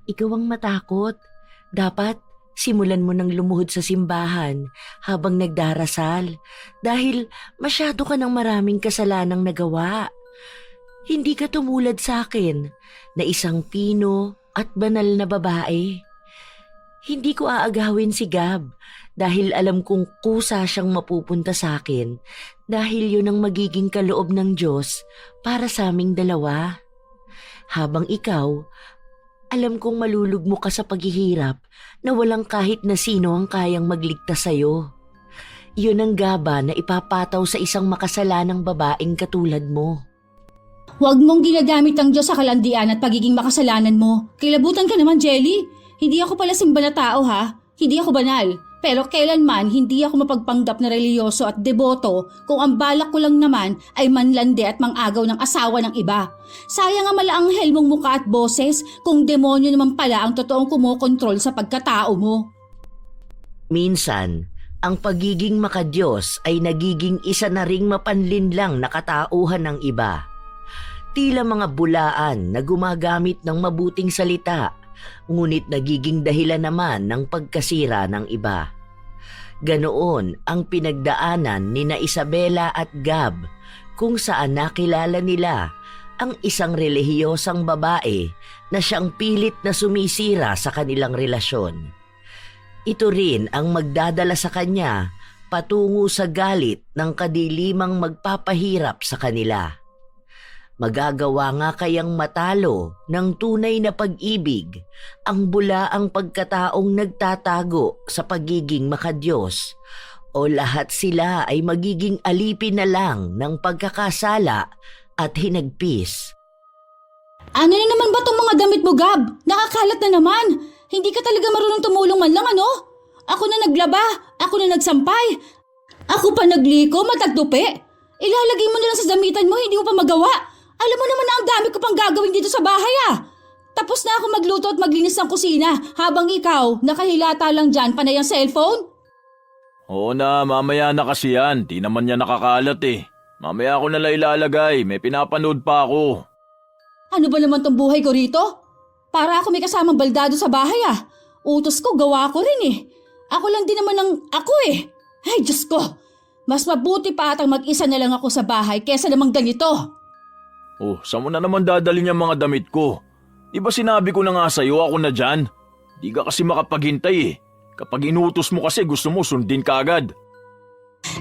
Ikaw ang matakot. Dapat simulan mo ng lumuhod sa simbahan habang nagdarasal dahil masyado ka ng maraming kasalanang nagawa. Hindi ka tumulad sa akin na isang pino at banal na babae. Hindi ko aagawin si Gab dahil alam kong kusa siyang mapupunta sa akin dahil yun ang magiging kaloob ng Diyos para sa aming dalawa. Habang ikaw, alam kong malulugmo ka sa paghihirap na walang kahit na sino ang kayang magligtas sa'yo. Yun ang gaba na ipapataw sa isang makasalanang babaeng katulad mo. Huwag mong ginagamit ang Diyos sa kalandian at pagiging makasalanan mo. Kilabutan ka naman, Jelly. Hindi ako pala simba na tao, ha? Hindi ako banal. Pero kailanman hindi ako mapagpanggap na reliyoso at deboto kung ang balak ko lang naman ay manlande at mangagaw ng asawa ng iba. Sayang ang malaanghel mong mukha at boses kung demonyo naman pala ang totoong kumokontrol sa pagkatao mo. Minsan, ang pagiging makadiyos ay nagiging isa na ring mapanlinlang na katauhan ng iba. Tila mga bulaan na gumagamit ng mabuting salita, ngunit nagiging dahilan naman ng pagkasira ng iba. Ganoon ang pinagdaanan ni na Isabela at Gab kung saan nakilala nila ang isang relihiyosang babae na siyang pilit na sumisira sa kanilang relasyon. Ito rin ang magdadala sa kanya patungo sa galit ng kadilimang magpapahirap sa kanila. Magagawa nga kayang matalo ng tunay na pag-ibig ang bulaang pagkataong nagtatago sa pagiging makadiyos o lahat sila ay magiging alipin na lang ng pagkakasala at hinagpis. Ano na naman ba tong mga damit mo, Gab? Nakakalat na naman. Hindi ka talaga marunong tumulong man lang, ano? Ako na naglaba, ako na nagsampay. Ako pa nagliko, matagtupi. Ilalagay mo na lang sa damitan mo, hindi mo pa magawa. Alam mo naman na ang dami ko pang gagawin dito sa bahay, ah. Tapos na ako magluto at maglinis ng kusina habang ikaw nakahilata lang dyan panay ang cellphone. Oo na, mamaya na kasi yan. Di naman yan nakakalat eh. Mamaya ako nalang ilalagay, may pinapanood pa ako. Ano ba naman tong buhay ko rito? Para ako may kasamang baldado sa bahay, ah. Utos ko, gawa ko rin eh. Ako lang din naman ang ako eh. Ay, Diyos ko. Mas mabuti pa atang mag-isa na lang ako sa bahay kesa namang ganito. Oh, saan mo na naman dadalhin yung mga damit ko? Di ba sinabi ko na nga sa'yo ako na dyan? Di ka kasi makapaghintay eh. Kapag inutos mo kasi gusto mo sundin ka agad.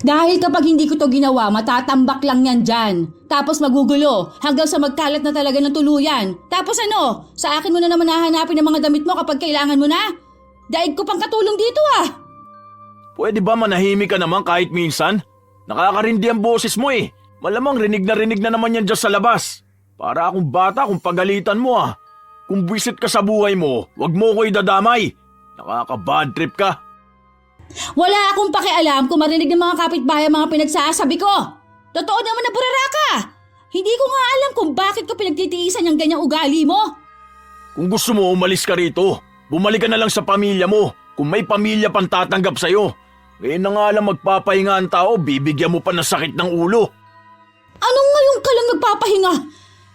Dahil kapag hindi ko to ginawa, matatambak lang yan dyan. Tapos magugulo hanggang sa magkalat na talaga ng tuluyan. Tapos ano, sa akin mo na naman hahanapin ang mga damit mo kapag kailangan mo na? Daig ko pang katulong dito ah. Pwede ba manahimik ka naman kahit minsan? Nakakarindi ang boses mo eh. Malamang rinig na naman yan dyan sa labas. Para akong bata kung pagalitan mo ah. Kung buwisit ka sa buhay mo, wag mo ko idadamay. Nakaka-bad trip ka. Wala akong pakialam kung marinig ng mga kapitbahay ang mga pinagsasabi ko. Totoo naman na burara ka. Hindi ko nga alam kung bakit ko pinagtitiisan yung ganyang ugali mo. Kung gusto mo umalis ka rito, bumalik ka na lang sa pamilya mo. Kung may pamilya pang tatanggap sa'yo. Ngayon na nga lang magpapahinga ang tao, bibigyan mo pa ng sakit ng ulo. Anong ngayon ka lang nagpapahinga?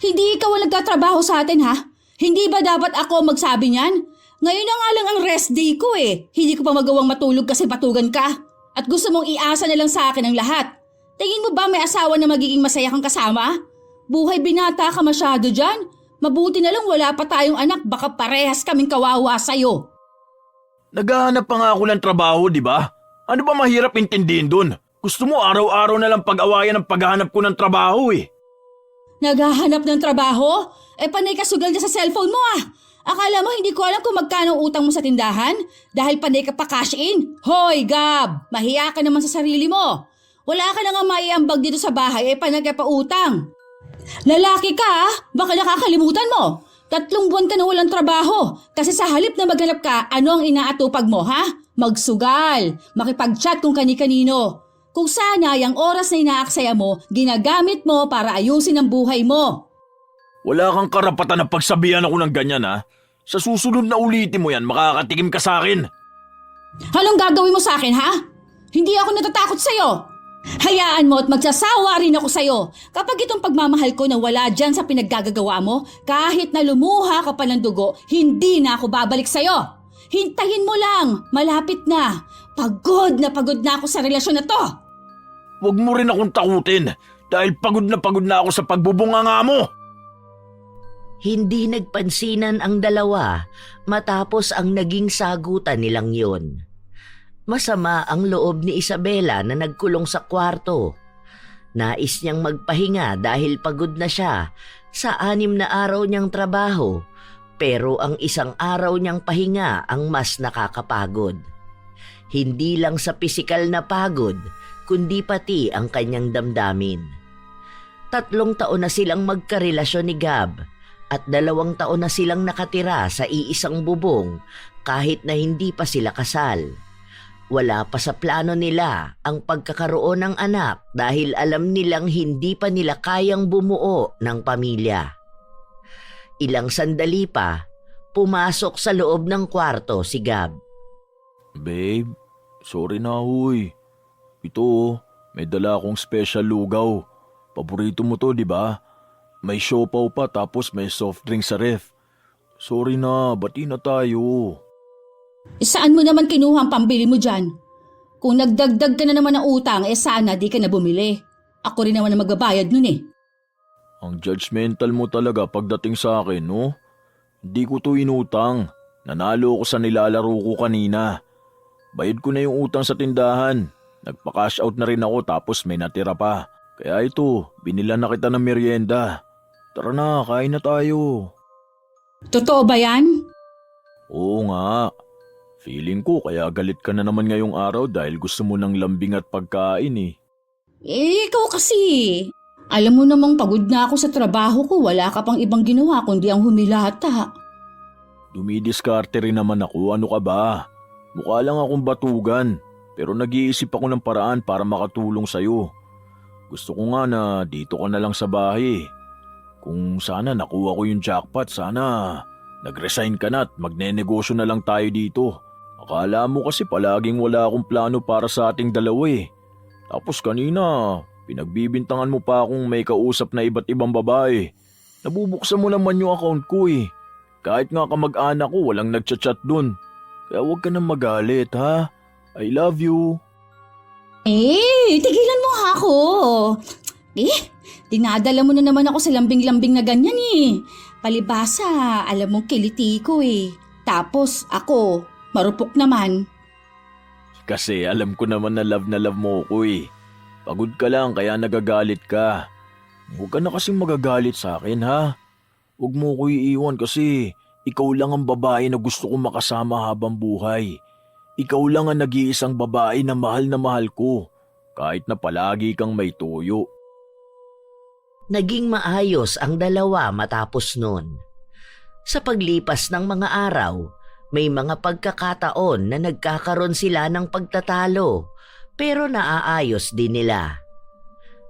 Hindi ikaw ang nagtatrabaho sa atin, ha? Hindi ba dapat ako magsabi niyan? Ngayon na nga lang ang rest day ko eh. Hindi ko pa magawang matulog kasi patugan ka. At gusto mong iasa na lang sa akin ang lahat. Tingin mo ba may asawa na magiging masaya kang kasama? Buhay binata ka masyado dyan. Mabuti na lang wala pa tayong anak, baka parehas kaming kawawa sa'yo. Naghahanap pa nga ako ng trabaho, di ba? Ano ba mahirap intindihin dun? Gusto mo araw-araw na lang pag-awayan ang paghahanap ko ng trabaho eh. Naghahanap ng trabaho? Panay ka sugal ka sa cellphone mo ah. Akala mo hindi ko alam kung magkano ang utang mo sa tindahan? Dahil panay ka pa cash in? Hoy Gab, mahiya ka naman sa sarili mo. Wala ka na nga maiambag dito sa bahay panay ka pa utang. Lalaki ka ah, baka nakakalimutan mo. 3 buwan ka na walang trabaho. Kasi sa halip na maghanap ka, ano ang inaatupag mo ha? Magsugal, makipag-chat kung kani-kanino. Kung sana yung oras na inaaksaya mo, ginagamit mo para ayusin ang buhay mo. Wala kang karapatan na pagsabihan ako ng ganyan ha. Sa susunod na ulitin mo yan, makakatikim ka sa akin. Anong gagawin mo sa akin ha? Hindi ako natatakot sa'yo. Hayaan mo at magsasawa rin ako sa'yo. Kapag itong pagmamahal ko na wala dyan sa pinaggagawa mo, kahit na lumuha ka pa ng dugo, hindi na ako babalik sa'yo. Hintayin mo lang, malapit na. Pagod na ako sa relasyon na to. Huwag mo rin akong takutin dahil pagod na ako sa pagbubunganga mo. Hindi nagpansinan ang dalawa matapos ang naging sagutan nilang yun. Masama ang loob ni Isabela na nagkulong sa kwarto. Nais niyang magpahinga dahil pagod na siya sa 6 na araw niyang trabaho, pero ang isang araw niyang pahinga ang mas nakakapagod. Hindi lang sa pisikal na pagod, kundi pati ang kanyang damdamin. 3 taon na silang magkarelasyon ni Gab at 2 taon na silang nakatira sa iisang bubong kahit na hindi pa sila kasal. Wala pa sa plano nila ang pagkakaroon ng anak dahil alam nilang hindi pa nila kayang bumuo ng pamilya. Ilang sandali pa, pumasok sa loob ng kwarto si Gab. Babe, sorry na huy. Ito, may dala akong special lugaw. Paborito mo to, di ba? May siopaw pa tapos may soft drink sa ref. Sorry na, bati na tayo. Saan mo naman kinuha ang pambili mo dyan? Kung nagdagdag ka na naman ng utang, sana di ka na bumili. Ako rin naman ang magbabayad nun eh. Ang judgmental mo talaga pagdating sa akin, no? Hindi ko to inutang. Nanalo ko sa nilalaro ko kanina. Bayad ko na yung utang sa tindahan. Nagpa-cash out na rin ako tapos may natira pa. Kaya ito, binila na kita ng merienda. Tara na, kain na tayo. Totoo ba yan? Oo nga. Feeling ko kaya galit ka na naman ngayong araw dahil gusto mo ng lambing at pagkain eh. Ikaw kasi. Alam mo namang pagod na ako sa trabaho ko. Wala ka pang ibang ginawa kundi ang humilata. Dumidiskarte rin naman ako, ano ka ba? Mukha lang akong batugan, pero nag-iisip ako ng paraan para makatulong sa'yo. Gusto ko nga na dito ka na lang sa bahay. Kung sana nakuha ko yung jackpot, sana nag-resign ka na at magne-negosyo na lang tayo dito. Akala mo kasi palaging wala akong plano para sa ating dalawa eh. Tapos kanina, pinagbibintangan mo pa akong may kausap na iba't ibang babae. Nabubuksan mo naman yung account ko eh. Kahit nga kamag-anak ko, walang nagchat-chat dun. Kaya huwag ka nang magalit ha. I love you. Tigilan mo nga ako. Dinadala mo na naman ako sa lambing-lambing na ganyan eh. Palibasa, alam mong kiliti ko eh. Tapos ako, marupok naman. Kasi alam ko naman na love mo ko eh. Pagod ka lang kaya nagagalit ka. Huwag ka na kasing magagalit sa akin ha. Huwag mo ko iiwan kasi ikaw lang ang babae na gusto kong makasama habang buhay. Ikaw lang ang nag-iisang babae na mahal ko. Kahit na palagi kang may tuyo. Naging maayos ang dalawa matapos nun. Sa paglipas ng mga araw, may mga pagkakataon na nagkakaroon sila ng pagtatalo pero naaayos din nila.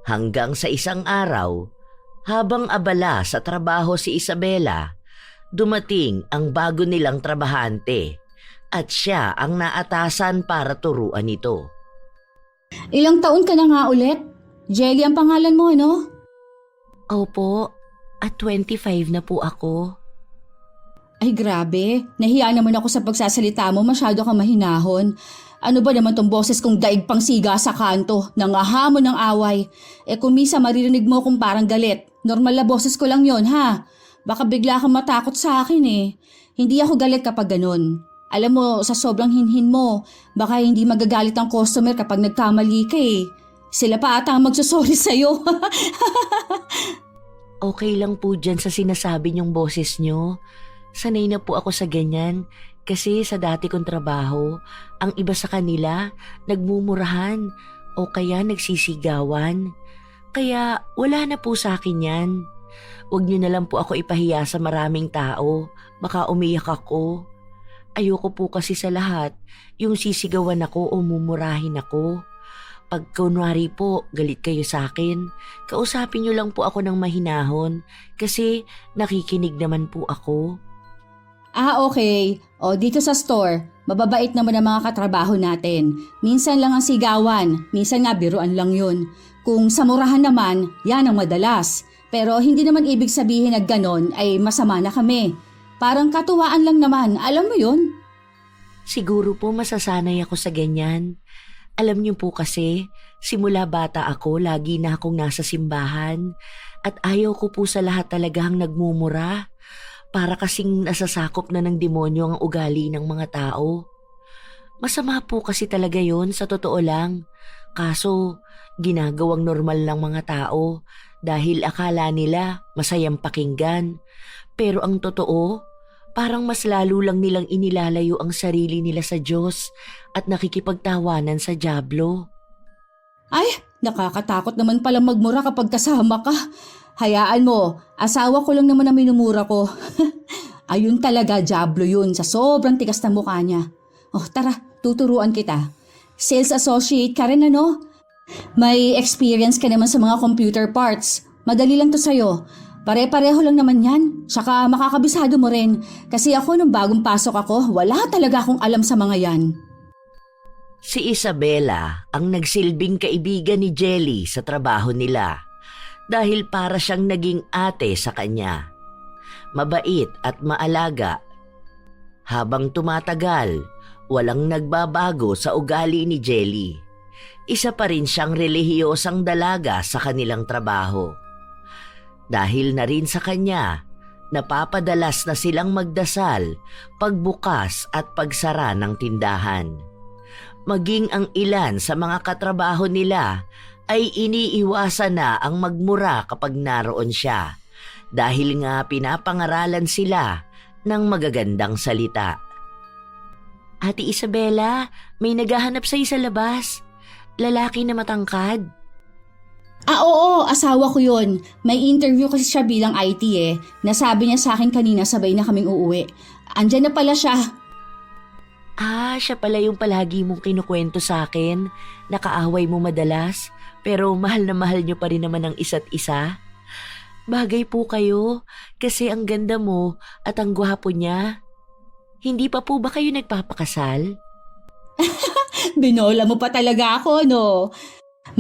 Hanggang sa isang araw, habang abala sa trabaho si Isabela, dumating ang bago nilang trabahante at siya ang naatasan para turuan ito. Ilang taon ka na nga ulit? Jelly ang pangalan mo, ano? Opo, at 25 na po ako. Ay grabe, nahiya naman ako sa pagsasalita mo, masyado kang mahinahon. Ano ba naman tong boses kong daig pang siga sa kanto, nangahamon ng away. Kung misa maririnig mo kung parang galit, normal na boses ko lang yon ha. Baka bigla kang matakot sa akin eh. Hindi ako galit kapag ganun. Alam mo, sa sobrang hinhin mo, baka hindi magagalit ang customer kapag nagkamali ka eh. Sila pa ata ang magsasorry sa'yo. Okay lang po dyan sa sinasabi niyong boses niyo. Sanay na po ako sa ganyan kasi sa dati kong trabaho, ang iba sa kanila nagmumurahan o kaya nagsisigawan. Kaya wala na po sa akin yan. Huwag niyo na lang po ako ipahiya sa maraming tao. Baka umiyak ako. Ayoko po kasi sa lahat yung sisigawan ako o mumurahin ako. Pag kunwari po galit kayo sa akin, kausapin niyo lang po ako ng mahinahon kasi nakikinig naman po ako. Ah, okay. O, dito sa store, mababait naman ang mga katrabaho natin. Minsan lang ang sigawan, minsan nga biruan lang yun. Kung sa murahan naman, yan ang madalas. Pero hindi naman ibig sabihin na ganon ay masama na kami. Parang katuwaan lang naman, alam mo yun? Siguro po masasanay ako sa ganyan. Alam niyo po kasi, simula bata ako, lagi na akong nasa simbahan. At ayaw ko po sa lahat talagang nagmumura. Para kasing nasasakop na ng demonyo ang ugali ng mga tao. Masama po kasi talaga yon sa totoo lang. Kaso, ginagawang normal lang mga tao dahil akala nila masayang pakinggan. Pero ang totoo, parang mas lalo lang nilang inilalayo ang sarili nila sa Diyos at nakikipagtawanan sa dyablo. Ay, nakakatakot naman palang magmura kapag kasama ka. Hayaan mo, asawa ko lang naman ang minumura ko. Ayun talaga, dyablo yun sa sobrang tigas ng mukha niya. Oh, tara, tuturuan kita. Sales associate ka rin ano? May experience ka naman sa mga computer parts. Madali lang to sa'yo. Pare-pareho lang naman yan. Tsaka makakabisado mo rin. Kasi ako nung bagong pasok ako, wala talaga akong alam sa mga yan. Si Isabela ang nagsilbing kaibigan ni Jelly sa trabaho nila dahil para siyang naging ate sa kanya. Mabait at maalaga. Habang tumatagal, walang nagbabago sa ugali ni Jelly. Isa pa rin siyang relihiyosang dalaga sa kanilang trabaho. Dahil na rin sa kanya, napapadalas na silang magdasal pagbukas at pagsara ng tindahan. Maging ang ilan sa mga katrabaho nila ay iniiwasan na ang magmura kapag naroon siya dahil nga pinapangaralan sila ng magagandang salita. Ate Isabela, may naghahanap sa'yo sa labas. Lalaki na matangkad. Ah, oo, asawa ko yun. May interview kasi siya bilang IT Nasabi niya sa akin kanina sabay na kaming uuwi. Andyan na pala siya. Ah, siya pala yung palagi mong kinukwento sa akin. Nakaaway mo madalas, pero mahal na mahal niyo pa rin naman ang isa't isa. Bagay po kayo, kasi ang ganda mo at ang gwapo niya. Hindi pa po ba kayo nagpapakasal? Binola mo pa talaga ako, no?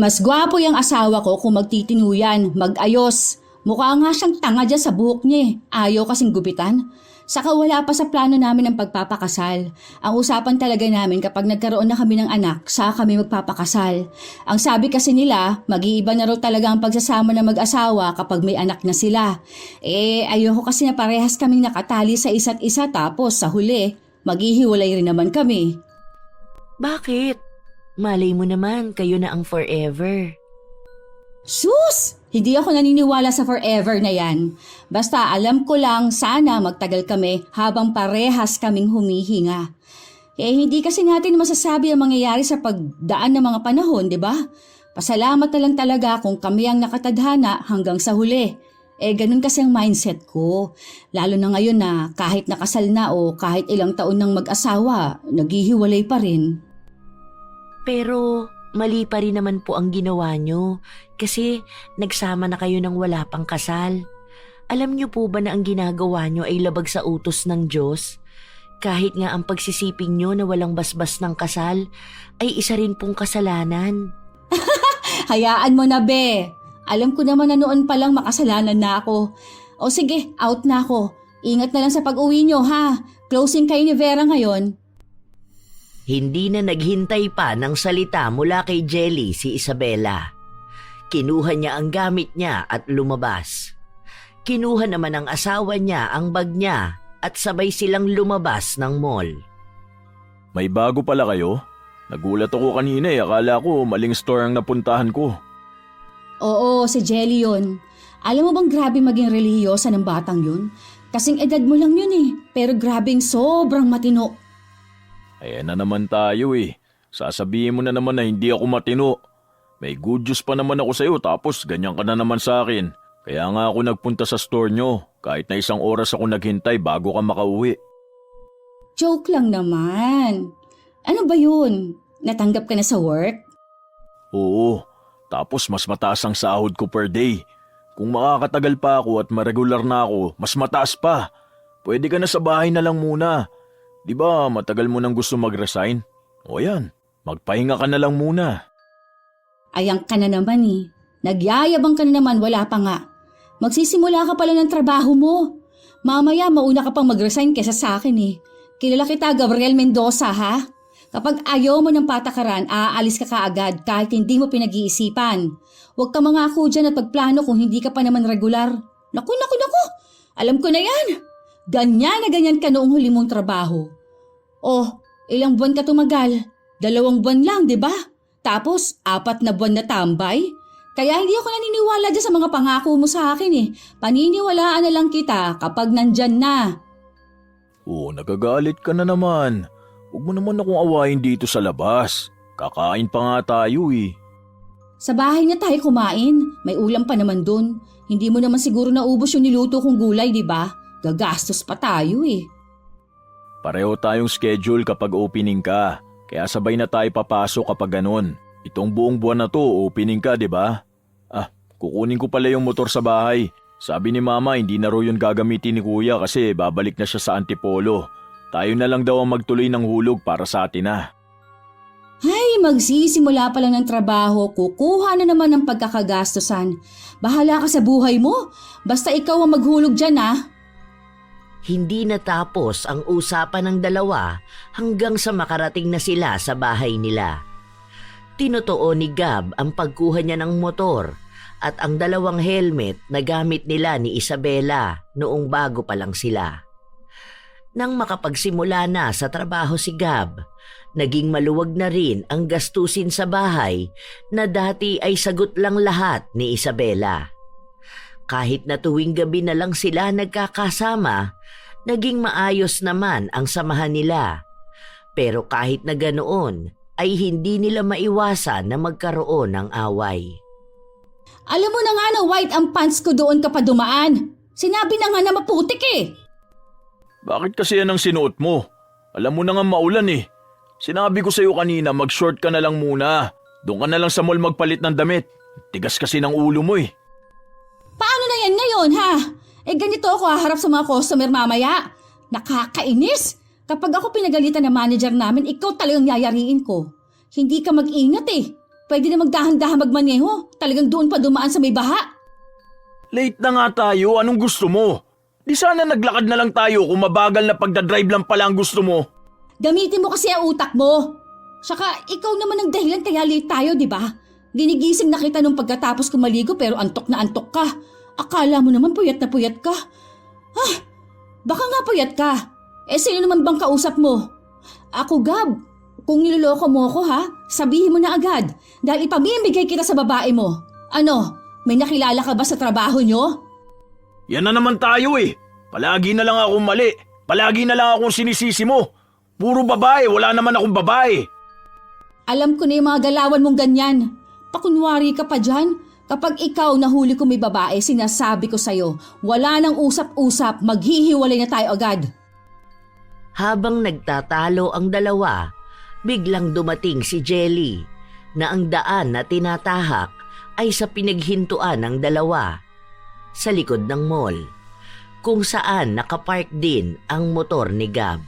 Mas gwapo yung asawa ko kung magtitinuyan, mag-ayos. Mukha nga siyang tanga dyan sa buhok niya. Ayaw kasing gupitan. Saka wala pa sa plano namin ang pagpapakasal. Ang usapan talaga namin kapag nagkaroon na kami ng anak, saka kami magpapakasal. Ang sabi kasi nila, mag-iiba na raw talaga ang pagsasama ng mag-asawa kapag may anak na sila. Ayoko kasi na parehas kaming nakatali sa isa't isa tapos sa huli, maghihiwalay rin naman kami. Bakit? Malay mo naman, kayo na ang forever. Sus! Hindi ako naniniwala sa forever na yan. Basta alam ko lang sana magtagal kami habang parehas kaming humihinga. Hindi kasi natin masasabi ang mangyayari sa pagdaan ng mga panahon, di ba? Pasalamat na lang talaga kung kami ang nakatadhana hanggang sa huli. Ganun kasi ang mindset ko. Lalo na ngayon na kahit nakasal na o kahit ilang taon nang mag-asawa, naghihiwalay pa rin. Pero mali pa rin naman po ang ginawa nyo kasi nagsama na kayo ng wala pang kasal. Alam nyo po ba na ang ginagawa nyo ay labag sa utos ng Diyos? Kahit nga ang pagsisiping nyo na walang basbas ng kasal ay isa rin pong kasalanan. Hayaan mo na, be. Alam ko naman na noon pa lang makasalanan na ako. O sige, out na ako. Ingat na lang sa pag-uwi nyo, ha? Closing kayo ni Vera ngayon. Hindi na naghintay pa ng salita mula kay Jelly si Isabela. Kinuha niya ang gamit niya at lumabas. Kinuha naman ng asawa niya ang bag niya at sabay silang lumabas ng mall. May bago pala kayo? Nagulat ako kanina akala ko maling store ang napuntahan ko. Oo, si Jelly yun. Alam mo bang grabe maging relihiyosa ng batang yun? Kasing edad mo lang yun pero grabing sobrang matino. Ayan na naman tayo Sasabihin mo na naman na hindi ako matino. May good news pa naman ako sa'yo tapos ganyan ka na naman sa akin. Kaya nga ako nagpunta sa store nyo kahit na 1 oras ako naghintay bago ka makauwi. Joke lang naman. Ano ba yun? Natanggap ka na sa work? Oo, tapos mas mataas ang sahod ko per day. Kung makakatagal pa ako at maregular na ako, mas mataas pa. Pwede ka na sa bahay na lang muna. Di ba matagal mo nang gusto mag-resign? O yan, magpahinga ka na lang muna. Ayang ka na naman eh. Nagyayabang ka na naman, wala pa nga. Magsisimula ka pala ng trabaho mo. Mamaya mauna ka pang mag-resign kesa sa akin eh. Kilala kita, Gabriel Mendoza ha? Kapag ayaw mo ng patakaran, aalis ka kaagad kahit hindi mo pinag-iisipan. Huwag ka mangako dyan at pagplano kung hindi ka pa naman regular. Naku! Alam ko na yan. Ganyan na ganyan ka noong huli mong trabaho. Oh, ilang buwan ka tumagal? 2 buwan lang, di ba? Tapos, 4 na buwan na tambay? Kaya hindi ako naniniwala dyan sa mga pangako mo sa akin eh. Paniniwalaan na lang kita kapag nandyan na. Oo, nagagalit ka na naman. Huwag mo naman akong awayin dito sa labas. Kakain pa nga tayo eh. Sa bahay na tayo kumain. May ulam pa naman dun. Hindi mo naman siguro naubos yung niluto kong gulay, di ba? Gagastos pa tayo eh. Pareho tayong schedule kapag opening ka. Kaya sabay na tayo papasok kapag ganun. Itong buong buwan na to, opening ka, di ba? Kukunin ko pala yung motor sa bahay. Sabi ni Mama, hindi na raw yun gagamitin ni Kuya kasi babalik na siya sa Antipolo. Tayo na lang daw ang magtuloy ng hulog para sa atin na. Ay, magsisimula pa lang ng trabaho, kukuha na naman ng pagkakagastosan. Bahala ka sa buhay mo. Basta ikaw ang maghulog dyan ah. Hindi natapos ang usapan ng dalawa hanggang sa makarating na sila sa bahay nila. Tinotoo ni Gab ang pagkuha niya ng motor at ang 2 helmet na gamit nila ni Isabela noong bago pa lang sila. Nang makapagsimula na sa trabaho si Gab, naging maluwag na rin ang gastusin sa bahay na dati ay sagot lang lahat ni Isabela. Kahit na tuwing gabi na lang sila nagkakasama, naging maayos naman ang samahan nila. Pero kahit na ganoon, ay hindi nila maiwasan na magkaroon ng away. Alam mo na nga na white ang pants ko doon ka pa dumaan. Sinabi na nga na maputik eh. Bakit kasi yan ang sinuot mo? Alam mo na nga maulan eh. Sinabi ko sa'yo kanina mag-short ka na lang muna. Doon ka na lang sa mall magpalit ng damit. Tigas kasi ng ulo mo eh. Paano na yan ngayon ha? Ganito ako haharap sa mga customer mamaya. Nakakainis. Kapag ako pinagalitan ng manager namin, ikaw talagang yayariin ko. Hindi ka mag-ingat eh. Pwede na magdahan-dahan magmaneho. Talagang doon pa dumaan sa may baha. Late na nga tayo, anong gusto mo? Di sana naglakad na lang tayo kung mabagal na pagdadrive lang pala ang gusto mo. Gamitin mo kasi ang utak mo. Saka ikaw naman ang dahilan kaya late tayo, di ba? Ginigising na kita nung pagkatapos ko maligo pero antok na antok ka. Akala mo naman puyat na puyat ka. Baka nga puyat ka. Sino naman bang kausap mo? Ako, Gab. Kung niloloko mo ako ha, sabihin mo na agad dahil ipamimigay kita sa babae mo. Ano, may nakilala ka ba sa trabaho nyo? Yan na naman tayo eh. Palagi na lang akong mali. Palagi na lang akong sinisisi mo. Puro babae, wala naman akong babae. Alam ko na yung mga galawan mong ganyan. Pakunwari ka pa dyan. Kapag ikaw nahuli ko may babae, sinasabi ko sa'yo, wala nang usap-usap, maghihiwalay na tayo agad. Habang nagtatalo ang dalawa, biglang dumating si Jelly na ang daan na tinatahak ay sa pinaghintuan ng dalawa sa likod ng mall kung saan nakapark din ang motor ni Gab.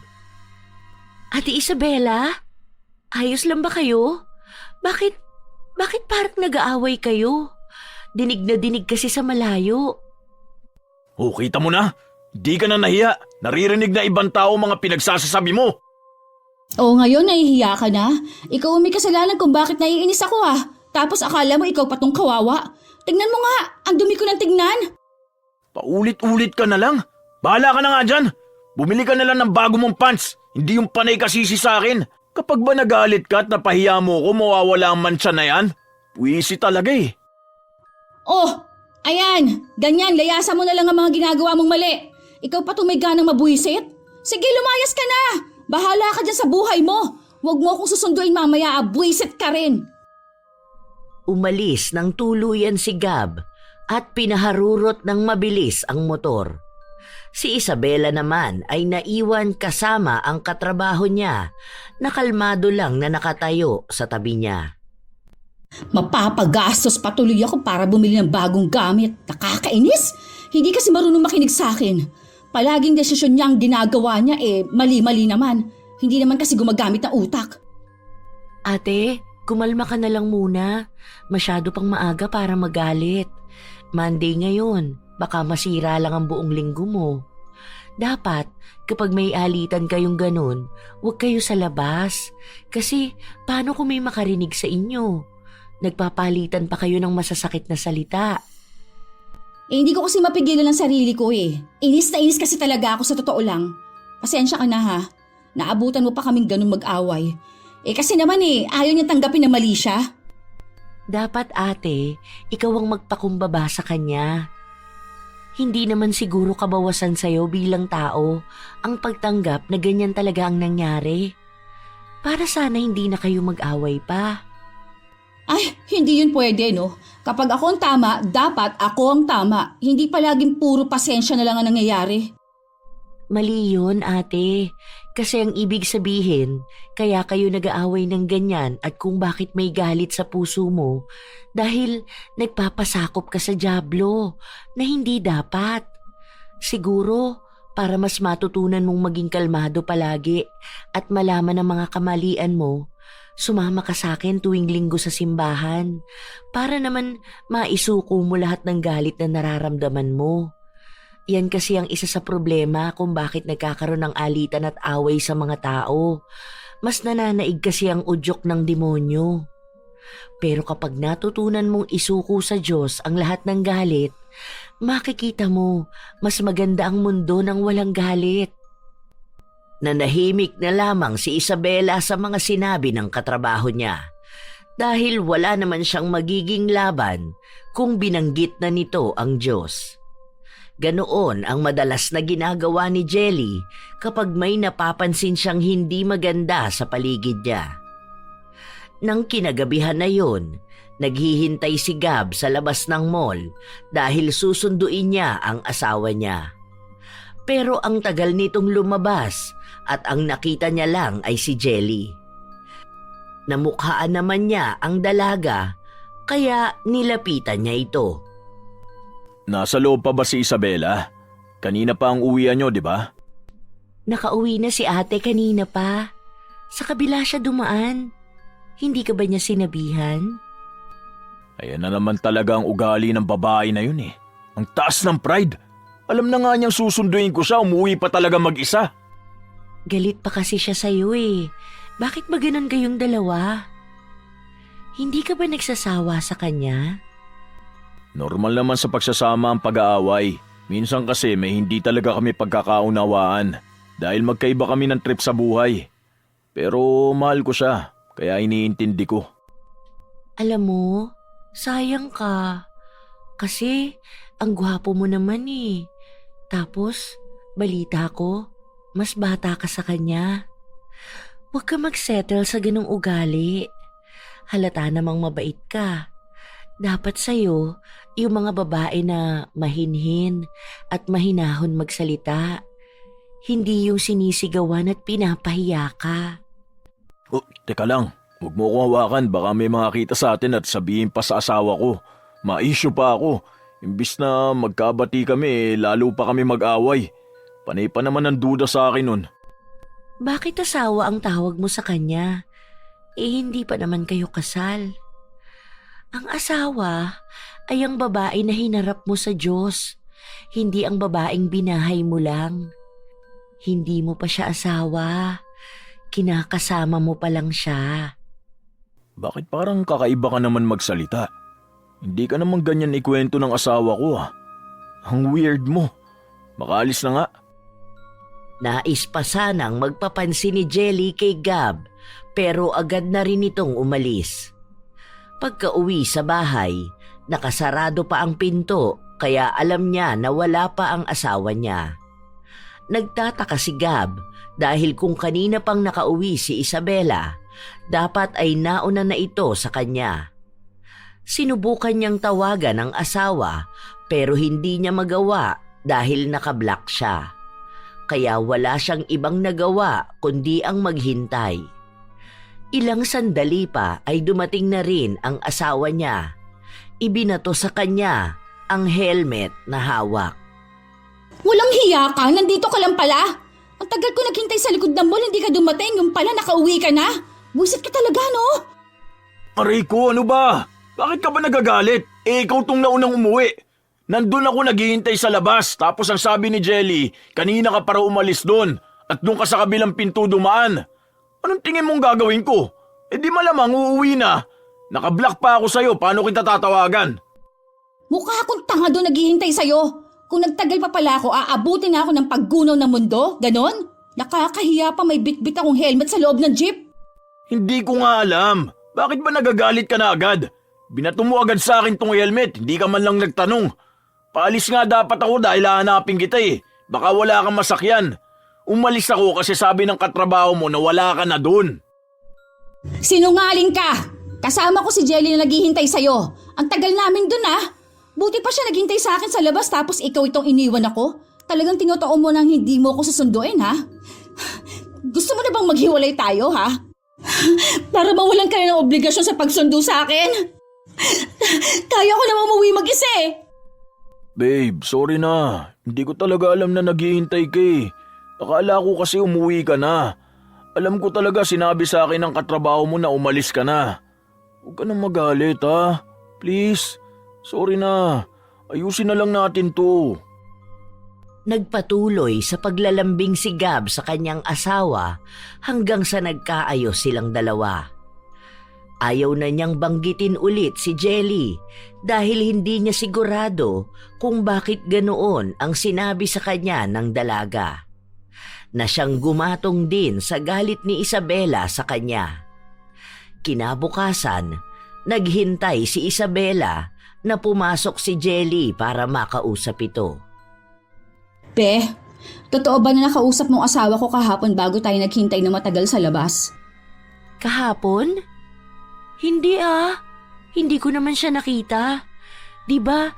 Ate Isabela, ayos lang ba kayo? Bakit parang nag-aaway kayo? Dinig na dinig kasi sa malayo. Oh, kita mo na? Di ka na nahiya. Naririnig na ibang tao mga pinagsasasabi mo. Ngayon nahihiya ka na. Ikaw ang may kasalanan kung bakit naiinis ako ah. Tapos akala mo ikaw patong kawawa. Tingnan mo nga, ang dumi ko ng tingnan. Paulit-ulit ka na lang. Bahala ka na nga dyan. Bumili ka na lang ng bago mong pants. Hindi yung panay kasisi sa akin. Kapag ba nagalit ka at napahiya mo ko, mawawala ang mancha na yan? Puwisi talaga eh. Ayan. Ganyan, layasan mo na lang ang mga ginagawa mong mali. Ikaw pa may ganang mabuisit? Sige, lumayas ka na. Bahala ka dyan sa buhay mo. Huwag mo akong susunduin mamaya, buisit ka rin. Umalis ng tuluyan si Gab at pinaharurot ng mabilis ang motor. Si Isabela naman ay naiwan kasama ang katrabaho niya na kalmado lang na nakatayo sa tabi niya. Mapapagastos patuloy ako para bumili ng bagong gamit. Nakakainis. Hindi kasi marunong makinig sa akin. Palaging desisyon niya ang ginagawa niya mali-mali naman. Hindi naman kasi gumagamit ng utak. Ate, kumalma ka na lang muna. Masyado pang maaga para magalit. Monday ngayon, baka masira lang ang buong linggo mo. Dapat, kapag may alitan kayong ganun, huwag kayo sa labas. Kasi, paano kung may makarinig sa inyo? Nagpapalitan pa kayo ng masasakit na salita. Hindi ko kasi mapigilan ang sarili ko Inis na inis kasi talaga ako sa totoo lang. Pasensya ka na ha. Naabutan mo pa kaming ganun mag-away. Kasi naman ayaw niya tanggapin na mali siya. Dapat ate, ikaw ang magpakumbaba sa kanya. Hindi naman siguro kabawasan sa'yo bilang tao ang pagtanggap na ganyan talaga ang nangyari. Para sana hindi na kayo mag-away pa. Ay, hindi yun pwede no. Kapag ako ang tama, dapat ako ang tama. Hindi palaging puro pasensya na lang ang nangyayari. Mali yun ate. Kasi ang ibig sabihin, kaya kayo nag-aaway ng ganyan at kung bakit may galit sa puso mo dahil nagpapasakop ka sa dyablo na hindi dapat. Siguro para mas matutunan mong maging kalmado palagi at malaman ang mga kamalian mo, sumama ka sa akin tuwing linggo sa simbahan para naman maisuko mo lahat ng galit na nararamdaman mo. Yan kasi ang isa sa problema kung bakit nagkakaroon ng alitan at away sa mga tao. Mas nananaig kasi ang udyok ng demonyo. Pero kapag natutunan mong isuko sa Diyos ang lahat ng galit, makikita mo mas maganda ang mundo ng walang galit. Nanahimik na lamang si Isabela sa mga sinabi ng katrabaho niya dahil wala naman siyang magiging laban kung binanggit na nito ang Diyos. Ganoon ang madalas na ginagawa ni Jelly kapag may napapansin siyang hindi maganda sa paligid niya. Nang kinagabihan na yon, naghihintay si Gab sa labas ng mall dahil susunduin niya ang asawa niya. Pero ang tagal nitong lumabas at ang nakita niya lang ay si Jelly. Namukhaan naman niya ang dalaga kaya nilapitan niya ito. Nasa loob pa ba si Isabela? Kanina pa ang uwian nyo, di ba? Nakauwi na si ate kanina pa. Sa kabila siya dumaan. Hindi ka ba niya sinabihan? Ayan na naman talaga ang ugali ng babae na yun Ang taas ng pride. Alam na nga niyang susunduin ko siya, umuwi pa talaga mag-isa. Galit pa kasi siya sa'yo Bakit ba ganun kayong dalawa? Hindi ka ba nagsasawa sa kanya? Normal naman sa pagsasama ang pag-aaway. Minsan kasi may hindi talaga kami pagkakaunawaan dahil magkaiba kami ng trip sa buhay. Pero mahal ko siya, kaya iniintindi ko. Alam mo, sayang ka. Kasi ang gwapo mo naman Tapos, balita ko, mas bata ka sa kanya. Huwag ka mag-settle sa ganung ugali. Halata namang mabait ka. Dapat sa'yo, yung mga babae na mahinhin at mahinahon magsalita. Hindi yung sinisigawan at pinapahiya ka. Oh, teka lang. Huwag mo akong hawakan. Baka may makakita sa atin at sabihin pa sa asawa ko. Ma-issue pa ako. Imbis na magkabati kami, lalo pa kami mag-away. Panay pa naman ang duda sa akin nun. Bakit asawa ang tawag mo sa kanya? Hindi pa naman kayo kasal. Ang asawa ay ang babae na hinarap mo sa Diyos, hindi ang babaeng binahay mo lang. Hindi mo pa siya asawa, kinakasama mo pa lang siya. Bakit parang kakaiba ka naman magsalita? Hindi ka naman ganyan ikwento ng asawa ko Ang weird mo. Makaalis na nga. Nais pa sanang magpapansin ni Jelly kay Gab, pero agad na rin itong umalis. Pagka-uwi sa bahay, nakasarado pa ang pinto kaya alam niya na wala pa ang asawa niya. Nagtataka si Gab dahil kung kanina pang nakauwi si Isabela, dapat ay nauna na ito sa kanya. Sinubukan niyang tawagan ang asawa pero hindi niya magawa dahil nakablock siya. Kaya wala siyang ibang nagawa kundi ang maghintay. Ilang sandali pa ay dumating na rin ang asawa niya. Ibinato sa kanya ang helmet na hawak. Walang hiya ka, nandito ka lang pala. Ang tagal ko naghintay sa likod ng mall, hindi ka dumating, yung pala nakauwi ka na. Buisit ka talaga, no? Aray ko, ano ba? Bakit ka ba nagagalit? Ikaw tong naunang umuwi. Nandun ako naghihintay sa labas, tapos ang sabi ni Jelly, kanina ka para umalis doon at doon ka sa kabilang pinto dumaan. Anong tingin mong gagawin ko? Di malamang uuwi na. Nakablock pa ako sa'yo, paano kita tatawagan? Mukha akong tanga doon naghihintay sa'yo. Kung nagtagal pa pala ako, aabutin na ako ng paggunaw ng mundo, ganon? Nakakahiya pa may bitbit akong helmet sa loob ng jeep. Hindi ko nga alam. Bakit ba nagagalit ka na agad? Binato mo agad sa akin tong helmet, hindi ka man lang nagtanong. Paalis nga dapat ako dahil hahanapin kita eh. Baka wala kang masakyan. Umalis ako kasi sabi ng katrabaho mo na wala ka na dun. Sinungaling ka! Kasama ko si Jelly na naghihintay sa'yo. Ang tagal namin dun Buti pa siya naghintay sa akin sa labas tapos ikaw itong iniwan ako. Talagang tinutuon mo nang hindi mo ako susunduin Gusto mo na bang maghiwalay tayo Para mawalan ka na ng obligasyon sa pagsundo sa akin. Kaya ko na umuwi mag-isa Babe, sorry na. Hindi ko talaga alam na naghihintay ka eh. Akala ko kasi umuwi ka na. Alam ko talaga sinabi sa akin ng katrabaho mo na umalis ka na. Huwag ka nang magalit Please. Sorry na. Ayusin na lang natin to. Nagpatuloy sa paglalambing si Gab sa kanyang asawa hanggang sa nagkaayos silang dalawa. Ayaw na niyang banggitin ulit si Jelly dahil hindi niya sigurado kung bakit ganoon ang sinabi sa kanya ng dalaga. Na siyang gumatong din sa galit ni Isabela sa kanya. Kinabukasan, naghintay si Isabela na pumasok si Jelly para makausap ito. Be, totoo ba na nakausap mong asawa ko kahapon bago tayo naghintay na matagal sa labas? Kahapon? Hindi Hindi ko naman siya nakita. Di ba,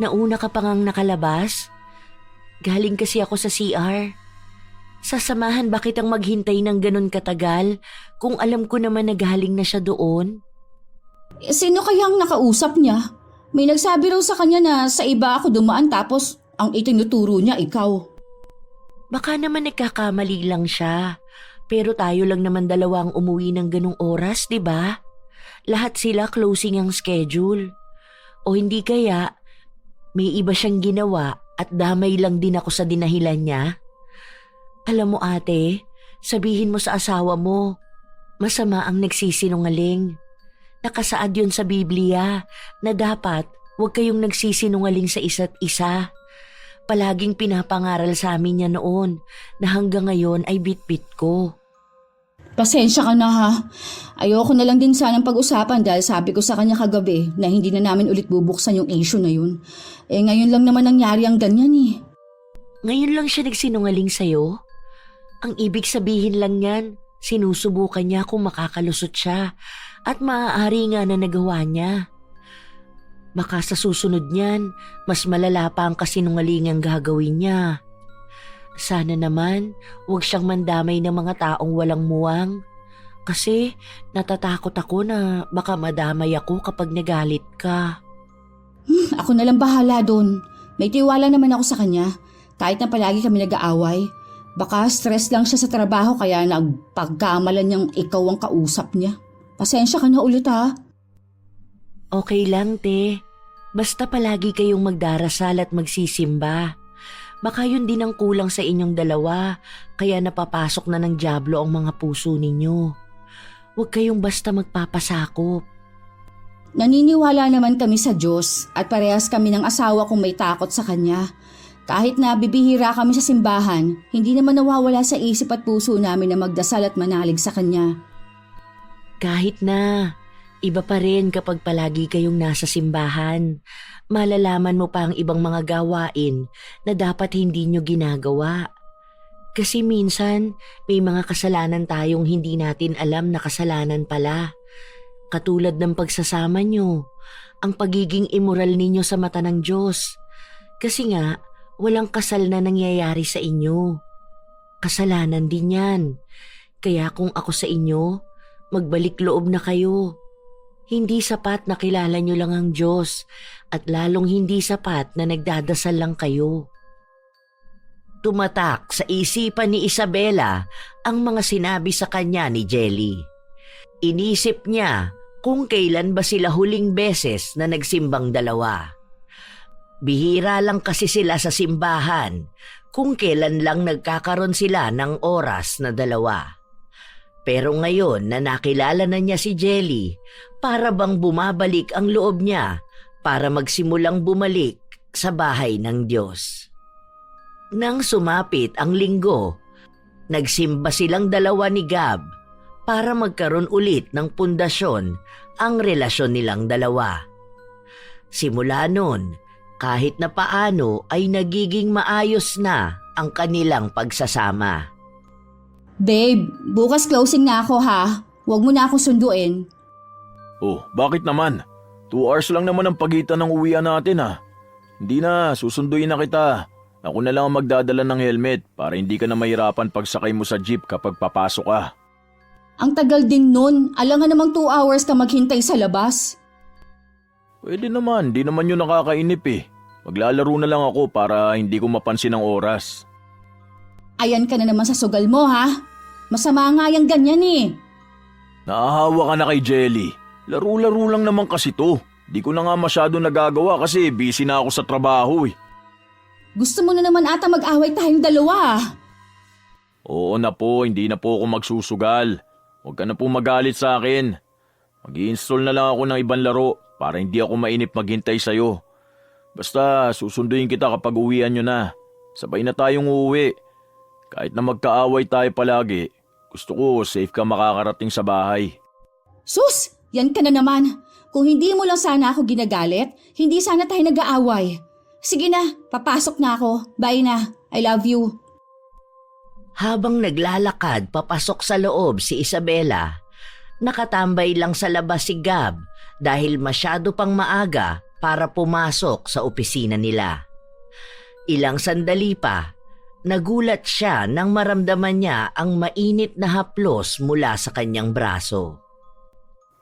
nauna ka pa ngang nakalabas? Galing kasi ako sa CR. Sasamahan ba kitang maghintay ng ganun katagal kung alam ko naman na galing na siya doon? Sino kayang nakausap niya? May nagsabi raw sa kanya na sa iba ako dumaan tapos ang itinuturo niya ikaw. Baka naman nagkakamali lang siya. Pero tayo lang naman dalawa ang umuwi ng ganung oras, di ba? Lahat sila closing ang schedule. O hindi kaya, may iba siyang ginawa at damay lang din ako sa dinahilan niya? Alam mo ate, sabihin mo sa asawa mo, masama ang nagsisinungaling. Nakasaad yun sa Biblia na dapat huwag kayong nagsisinungaling sa isa't isa. Palaging pinapangaral sa amin niya noon na hanggang ngayon ay bit-bit ko. Pasensya ka na Ayoko na lang din sanang pag-usapan dahil sabi ko sa kanya kagabi na hindi na namin ulit bubuksan yung issue na yun. Ngayon lang naman nangyari ang ganyan Ngayon lang siya nagsinungaling sa'yo? Ang ibig sabihin lang yan, sinusubukan niya kung makakalusot siya at maaari nga na nagawa niya. Baka sa susunod niyan, mas malala pa ang kasinungalingang gagawin niya. Sana naman, huwag siyang mandamay ng mga taong walang muwang. Kasi natatakot ako na baka madamay ako kapag nagalit ka. Ako na lang bahala doon. May tiwala naman ako sa kanya. Kahit na palagi kami nag-aaway. Baka stress lang siya sa trabaho kaya nagpagkamalan niyang ikaw ang kausap niya. Pasensya ka na ulit Okay lang, te. Basta palagi kayong magdarasal at magsisimba. Baka yun din ang kulang sa inyong dalawa, kaya napapasok na ng dyablo ang mga puso ninyo. Huwag kayong basta magpapasakop. Naniniwala naman kami sa Diyos at parehas kami ng asawa kong may takot sa Kanya. Kahit na bibihira kami sa simbahan, hindi naman nawawala sa isip at puso namin na magdasal at manalig sa Kanya. Kahit na, iba pa rin kapag palagi kayong nasa simbahan. Malalaman mo pa ang ibang mga gawain na dapat hindi nyo ginagawa. Kasi minsan, may mga kasalanan tayong hindi natin alam na kasalanan pala. Katulad ng pagsasama nyo, ang pagiging immoral ninyo sa mata ng Diyos. Kasi nga, walang kasal na nangyayari sa inyo. Kasalanan din yan. Kaya kung ako sa inyo, magbalik loob na kayo. Hindi sapat na kilala nyo lang ang Diyos at lalong hindi sapat na nagdadasal lang kayo. tumatak sa isipan ni Isabela ang mga sinabi sa kanya ni Jelly. Inisip niya kung kailan ba sila huling beses na nagsimbang dalawa. Bihira lang kasi sila sa simbahan kung kailan lang nagkakaroon sila ng oras na dalawa. Pero ngayon na nakilala na niya si Jelly, para bang bumabalik ang loob niya para magsimulang bumalik sa bahay ng Diyos. Nang sumapit ang linggo, nagsimba silang dalawa ni Gab para magkaroon ulit ng pundasyon ang relasyon nilang dalawa. Simula noon, kahit na paano ay nagiging maayos na ang kanilang pagsasama. Babe, bukas closing na ako ha. Huwag mo na ako sunduin. Oh, bakit naman? 2 hours lang naman ang pagitan ng uwian natin ha. Hindi na, susunduin na kita. Ako na lang ang magdadala ng helmet para hindi ka na mahirapan pagsakay mo sa jeep kapag papasok ka. Ang tagal din nun. Alangan namang 2 hours ka maghintay sa labas. Pwede naman, di naman yun nakakainip eh. Maglalaro na lang ako para hindi ko mapansin ang oras. Ayan ka na naman sa sugal mo ha. Masama nga yung ganyan eh. Naahawa ka na kay Jelly. Laro-laro lang naman kasi to. Di ko na nga masyado nagagawa kasi busy na ako sa trabaho eh. Gusto mo na naman ata mag-away tayong dalawa. Oo na po, hindi na po ako magsusugal. Huwag ka na po magalit sa akin. Mag-i-install na lang ako ng ibang laro para hindi ako mainip maghintay sa'yo. Basta susunduin kita kapag uwian nyo na. Sabay na tayong uuwi. Kahit na magkaaway tayo palagi, gusto ko safe ka makakarating sa bahay. Sus! Yan ka na naman. Kung hindi mo lang sana ako ginagalit, hindi sana tayo nag-aaway. Sige na, papasok na ako. Bye na. I love you. Habang naglalakad papasok sa loob si Isabela, nakatambay lang sa labas si Gab dahil masyado pang maaga para pumasok sa opisina nila. Ilang sandali pa, nagulat siya nang maramdaman niya ang mainit na haplos mula sa kanyang braso.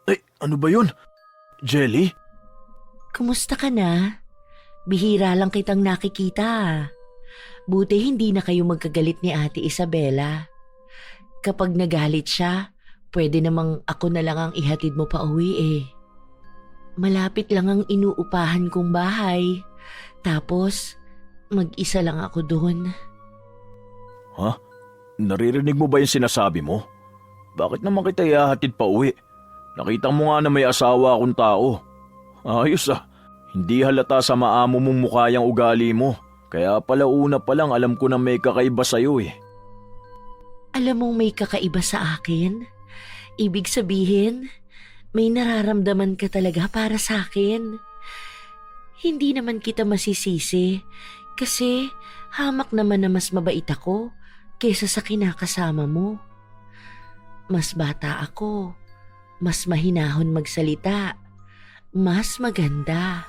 Ay, ano ba yun? Jelly? Kumusta ka na? Bihira lang kitang nakikita. Buti hindi na kayo magkagalit ni Ate Isabela. Kapag nagalit siya, pwede namang ako na lang ang ihatid mo pa uwi eh. Malapit lang ang inuupahan kong bahay. Tapos, mag-isa lang ako doon. Ha? Naririnig mo ba yung sinasabi mo? Bakit naman kita ihahatid pa uwi? Nakita mo nga na may asawa akong tao. Ayos ah, hindi halata sa maamo mong mukha yung ugali mo. Kaya pala una pa lang alam ko na may kakaiba sa'yo eh. Alam mong may kakaiba sa akin? Ibig sabihin, may nararamdaman ka talaga para sa akin. Hindi naman kita masisisi kasi hamak naman na mas mabait ako kaysa sa kinakasama mo. Mas bata ako, mas mahinahon magsalita, mas maganda.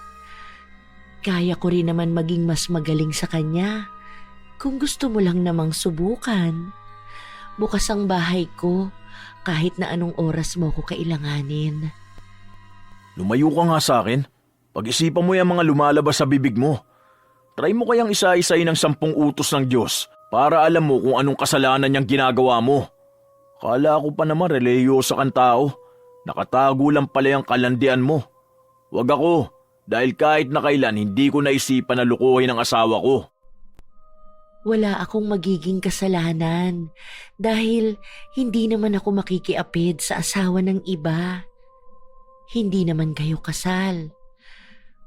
Kaya ko rin naman maging mas magaling sa kanya kung gusto mo lang namang subukan. Bukas ang bahay ko kahit na anong oras mo ko kailanganin. Lumayo ka nga sa akin. Pag-isipan mo yung mga lumalabas sa bibig mo. Try mo kayang isa-isayin ng 10 utos ng Diyos para alam mo kung anong kasalanan niyang ginagawa mo. Kala ko pa naman reliyoso kang tao. Nakatago lang pala yung kalandian mo. Wag ako, dahil kahit na kailan hindi ko naisipan na lukuhin ang asawa ko. Wala akong magiging kasalanan dahil hindi naman ako makikiapid sa asawa ng iba. Hindi naman kayo kasal.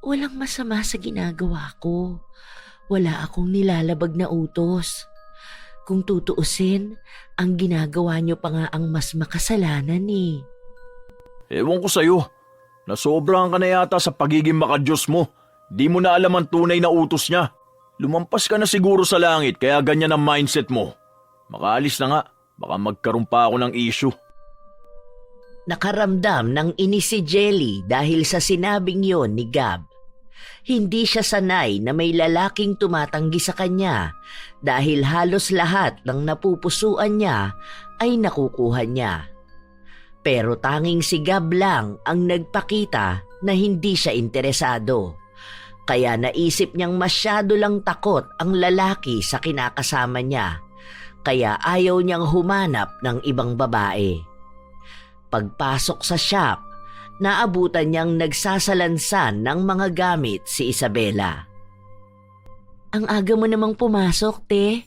Walang masama sa ginagawa ko. Wala akong nilalabag na utos. Kung tutuusin, ang ginagawa niyo pa nga ang mas makasalanan eh. Ewan ko sa'yo. Nasobrahan ka na yata sa pagiging makadiyos mo. Di mo na alam ang tunay na utos niya. Lumampas ka na siguro sa langit kaya ganyan ang mindset mo. Makaalis na nga. Baka magkaroon pa ako ng issue. Nakaramdam ng inis si Jelly dahil sa sinabing yon ni Gab. Hindi siya sanay na may lalaking tumatanggi sa kanya dahil halos lahat ng napupusuan niya ay nakukuha niya. Pero tanging si Gab lang ang nagpakita na hindi siya interesado. Kaya naisip niyang masyado lang takot ang lalaki sa kinakasama niya, kaya ayaw niyang humanap ng ibang babae. Pagpasok sa shop, naabutan niyang nagsasalansan ng mga gamit si Isabela. Ang aga mo namang pumasok, te.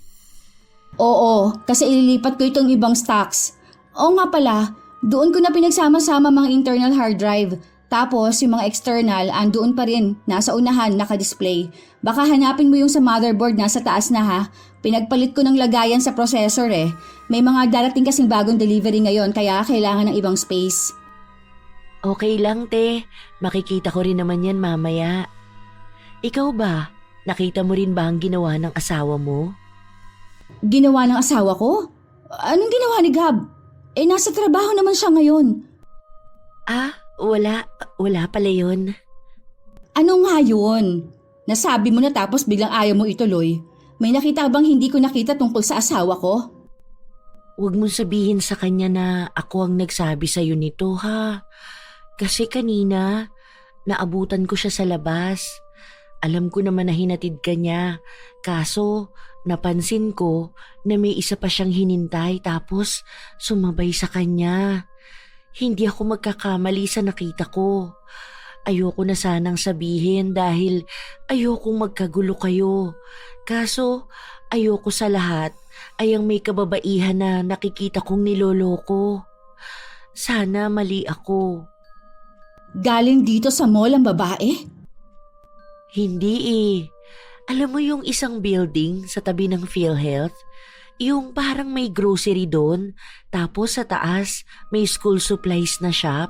Oo, kasi ililipat ko itong ibang stocks. Oo nga pala, doon ko na pinagsama-sama mga internal hard drive. Tapos yung mga external, andoon pa rin, nasa unahan, naka-display. Baka hanapin mo yung sa motherboard, nasa taas na ha. Pinagpalit ko ng lagayan sa processor eh. May mga darating kasing bagong delivery ngayon, kaya kailangan ng ibang space. Okay lang, te. Makikita ko rin naman yan mamaya. Ikaw ba? Nakita mo rin ba ang ginawa ng asawa mo? Ginawa ng asawa ko? Anong ginawa ni Gab? Nasa trabaho naman siya ngayon. Ah, wala pala yun. Ano nga yun? Nasabi mo na tapos biglang ayaw mo ituloy. May nakita bang hindi ko nakita tungkol sa asawa ko? Huwag mong sabihin sa kanya na ako ang nagsabi sa'yo nito, ha? Kasi kanina, naabutan ko siya sa labas. Alam ko naman na hinatid ka niya. Kaso, napansin ko na may isa pa siyang hinintay tapos sumabay sa kanya. Hindi ako magkakamali sa nakita ko. Ayoko na sanang sabihin dahil ayokong magkagulo kayo. Kaso, ayoko sa lahat ay ang may kababaihan na nakikita kong niloloko. Sana mali ako. Galing dito sa mall ang babae? Hindi eh. Alam mo yung isang building sa tabi ng PhilHealth? Yung parang may grocery doon, tapos sa taas may school supplies na shop.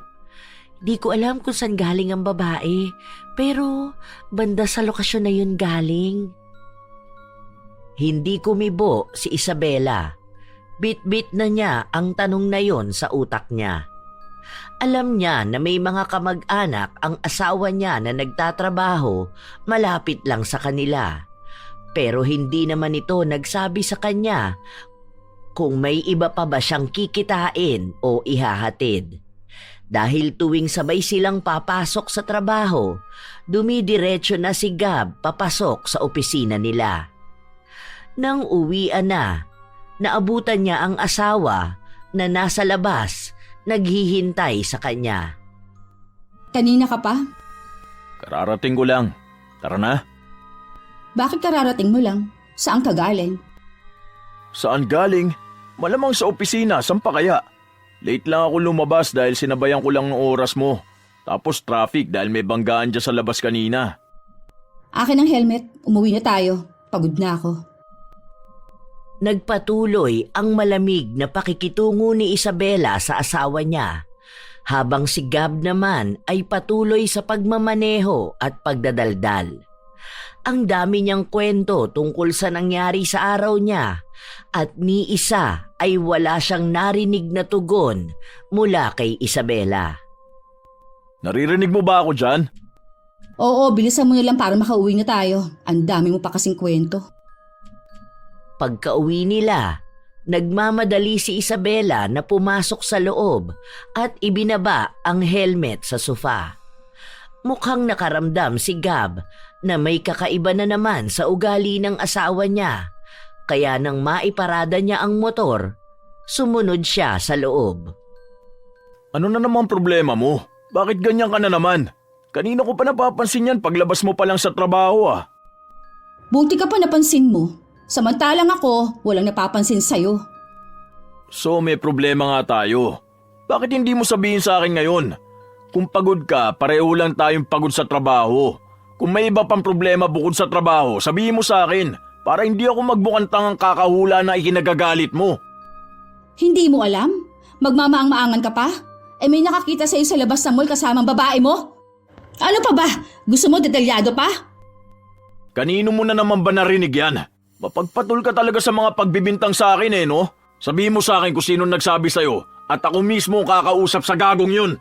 Di ko alam kung saan galing ang babae, pero banda sa lokasyon na yun galing. Hindi kumibo si Isabela. Bit-bit na niya ang tanong na yon sa utak niya. Alam niya na may mga kamag-anak ang asawa niya na nagtatrabaho malapit lang sa kanila. Pero hindi naman ito nagsabi sa kanya kung may iba pa ba siyang kikitain o ihahatid. Dahil tuwing sabay silang papasok sa trabaho, dumidiretso na si Gab papasok sa opisina nila. Nang uwian na, naabutan niya ang asawa na nasa labas, naghihintay sa kanya. Kanina ka pa? Kararating ko lang. Tara na. Bakit kararating mo lang? Saan ka galing? Saan galing? Malamang sa opisina, saan pa kaya? Late lang ako lumabas dahil sinabayan ko lang ng oras mo. Tapos traffic dahil may banggaan dyan sa labas kanina. Akin ang helmet, umuwi na tayo. Pagod na ako. Nagpatuloy ang malamig na pakikitungo ni Isabela sa asawa niya, habang si Gab naman ay patuloy sa pagmamaneho at pagdadaldal. Ang dami niyang kwento tungkol sa nangyari sa araw niya at ni isa ay wala siyang narinig na tugon mula kay Isabela. Naririnig mo ba ako dyan? Oo, bilisan mo na lang para makauwi na tayo. Ang dami mo pa kasing kwento. Pagkauwi nila, nagmamadali si Isabela na pumasok sa loob at ibinaba ang helmet sa sofa. Mukhang nakaramdam si Gab na may kakaiba na naman sa ugali ng asawa niya, kaya nang maiparada niya ang motor, sumunod siya sa loob. Ano na naman problema mo? Bakit ganyan ka na naman? Kanina ko pa napapansin yan paglabas mo pa lang sa trabaho ah. Buti ka pa napansin mo. Samantalang ako, walang napapansin sa'yo. So may problema nga tayo. Bakit hindi mo sabihin sa akin ngayon? Kung pagod ka, pareho lang tayong pagod sa trabaho. Kung may iba pang problema bukod sa trabaho, sabihin mo sa akin para hindi ako magbukantangang kakahula na ikinagagalit mo. Hindi mo alam? Magmamaang-maangan ka pa? May nakakita sa'yo sa labas ng mall kasamang babae mo? Ano pa ba? Gusto mo detalyado pa? Kanino mo na naman ba narinig yan? Mapagpatul ka talaga sa mga pagbibintang sa akin no? Sabihin mo sa akin kung sino nagsabi sa'yo at ako mismo ang kakausap sa gagong yun.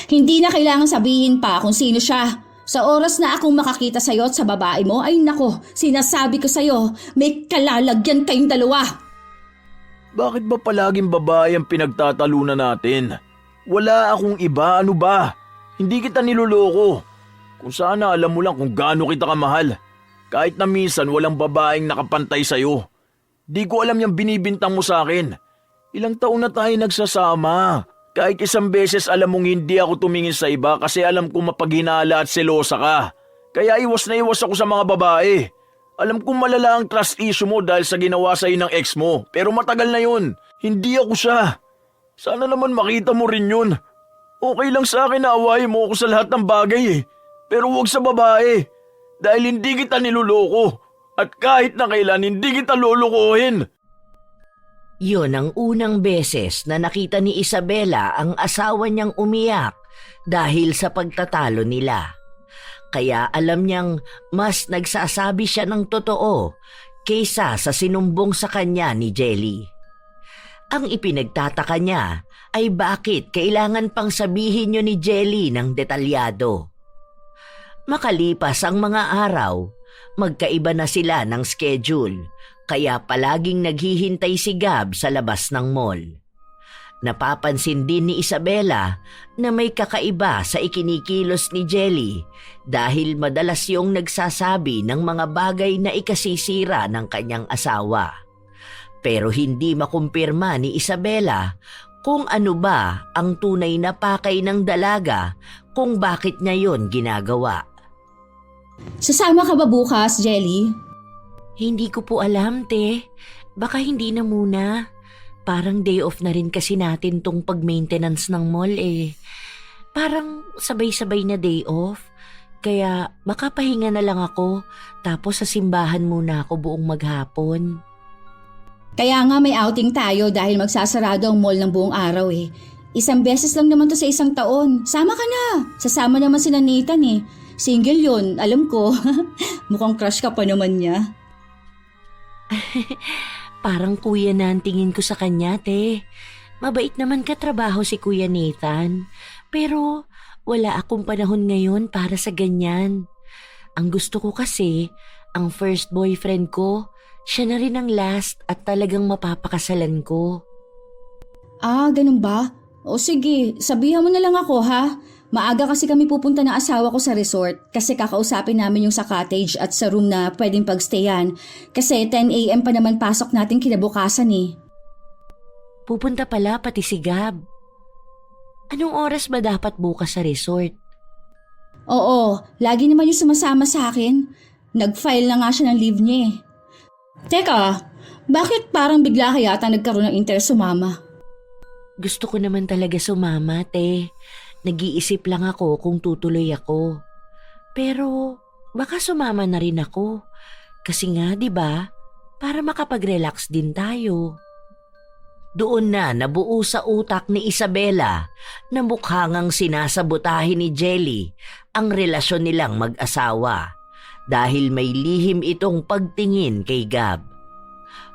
Hindi na kailangan sabihin pa kung sino siya. Sa oras na akong makakita sa'yo at sa babae mo, ay nako, sinasabi ko sa'yo, may kalalagyan kayong dalawa. Bakit ba palaging babae ang pinagtatalunan natin? Wala akong iba, ano ba? Hindi kita niloloko. Kung sana alam mo lang kung gaano kita kamahal. Kahit na minsan walang babaeng nakapantay sa'yo. Di ko alam yung binibintang mo sa akin. Ilang taon na tayo nagsasama. Kahit isang beses alam mong hindi ako tumingin sa iba kasi alam kong mapaghinala at selosa ka. Kaya iwas na iwas ako sa mga babae. Alam kong malala ang trust issue mo dahil sa ginawa sa'yo ng ex mo. Pero matagal na yun. Hindi ako siya. Sana naman makita mo rin yun. Okay lang sa akin na awayin mo ako sa lahat ng bagay eh. Pero huwag sa babae. Dahil hindi kita niluloko. At kahit na kailan hindi kita lulukuhin. Yun ang unang beses na nakita ni Isabela ang asawa niyang umiyak dahil sa pagtatalo nila. Kaya alam niyang mas nagsasabi siya ng totoo kaysa sa sinumbong sa kanya ni Jelly. Ang ipinagtataka niya ay bakit kailangan pang sabihin niyo ni Jelly ng detalyado. Makalipas ang mga araw, magkaiba na sila ng schedule, kaya palaging naghihintay si Gab sa labas ng mall. Napapansin din ni Isabela na may kakaiba sa ikinikilos ni Jelly dahil madalas yung nagsasabi ng mga bagay na ikasisira ng kanyang asawa. Pero hindi makumpirma ni Isabela kung ano ba ang tunay na pakay ng dalaga kung bakit niya yon ginagawa. Sasama ka ba bukas, Jelly? Hindi ko po alam, te. Baka hindi na muna. Parang day off na rin kasi natin tong pag-maintenance ng mall eh. Parang sabay-sabay na day off. Kaya baka pahinga na lang ako tapos sa simbahan muna ako buong maghapon. Kaya nga may outing tayo dahil magsasarado ang mall ng buong araw eh. Isang beses lang naman to sa isang taon. Sama ka na. Sasama naman si Nathan eh. Single yun, alam ko. Mukhang crush ka pa naman niya. Parang kuya na ang tingin ko sa kanya, te. Mabait naman katrabaho si Kuya Nathan. Pero wala akong panahon ngayon para sa ganyan. Ang gusto ko kasi, ang first boyfriend ko, siya na rin ang last at talagang mapapakasalan ko. Ah, ganun ba? O sige, sabihan mo na lang ako ha. Maaga kasi kami pupunta ng asawa ko sa resort kasi kakausapin namin yung sa cottage at sa room na pwedeng pagstayan kasi 10 a.m. pa naman pasok natin kinabukasan eh. Pupunta pala pati si Gab. Anong oras ba dapat bukas sa resort? Oo, lagi naman yung sumasama sa akin. Nag-file na nga siya ng leave niya eh. Teka, bakit parang bigla ka yata nagkaroon ng interest sumama? Gusto ko naman talaga sumama, te. Nag-iisip lang ako kung tutuloy ako. Pero baka sumama na rin ako. Kasi nga, 'di ba? Para makapag-relax din tayo. Doon na nabuo sa utak ni Isabela na mukhangang sinasabotahin ni Jelly ang relasyon nilang mag-asawa dahil may lihim itong pagtingin kay Gab.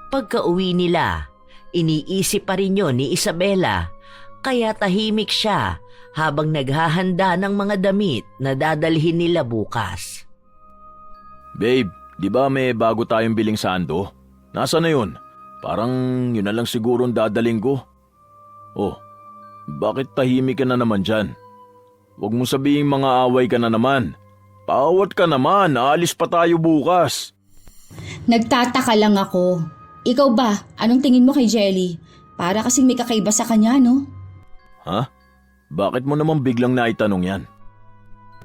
Pagka-uwi nila, iniisip pa rin yun ni Isabela kaya tahimik siya habang naghahanda ng mga damit na dadalhin nila bukas. Babe, di ba may bago tayong biling sando? Nasaan na yun? Parang yun na lang siguro ang dadaling ko. Oh, bakit tahimik ka na naman dyan? Huwag mo sabihin mga away ka na naman. Paawat ka naman, aalis pa tayo bukas. Nagtataka lang ako. Ikaw ba, anong tingin mo kay Jelly? Para kasing may kakaiba sa kanya, no? Ha? Bakit mo naman biglang naitanong yan?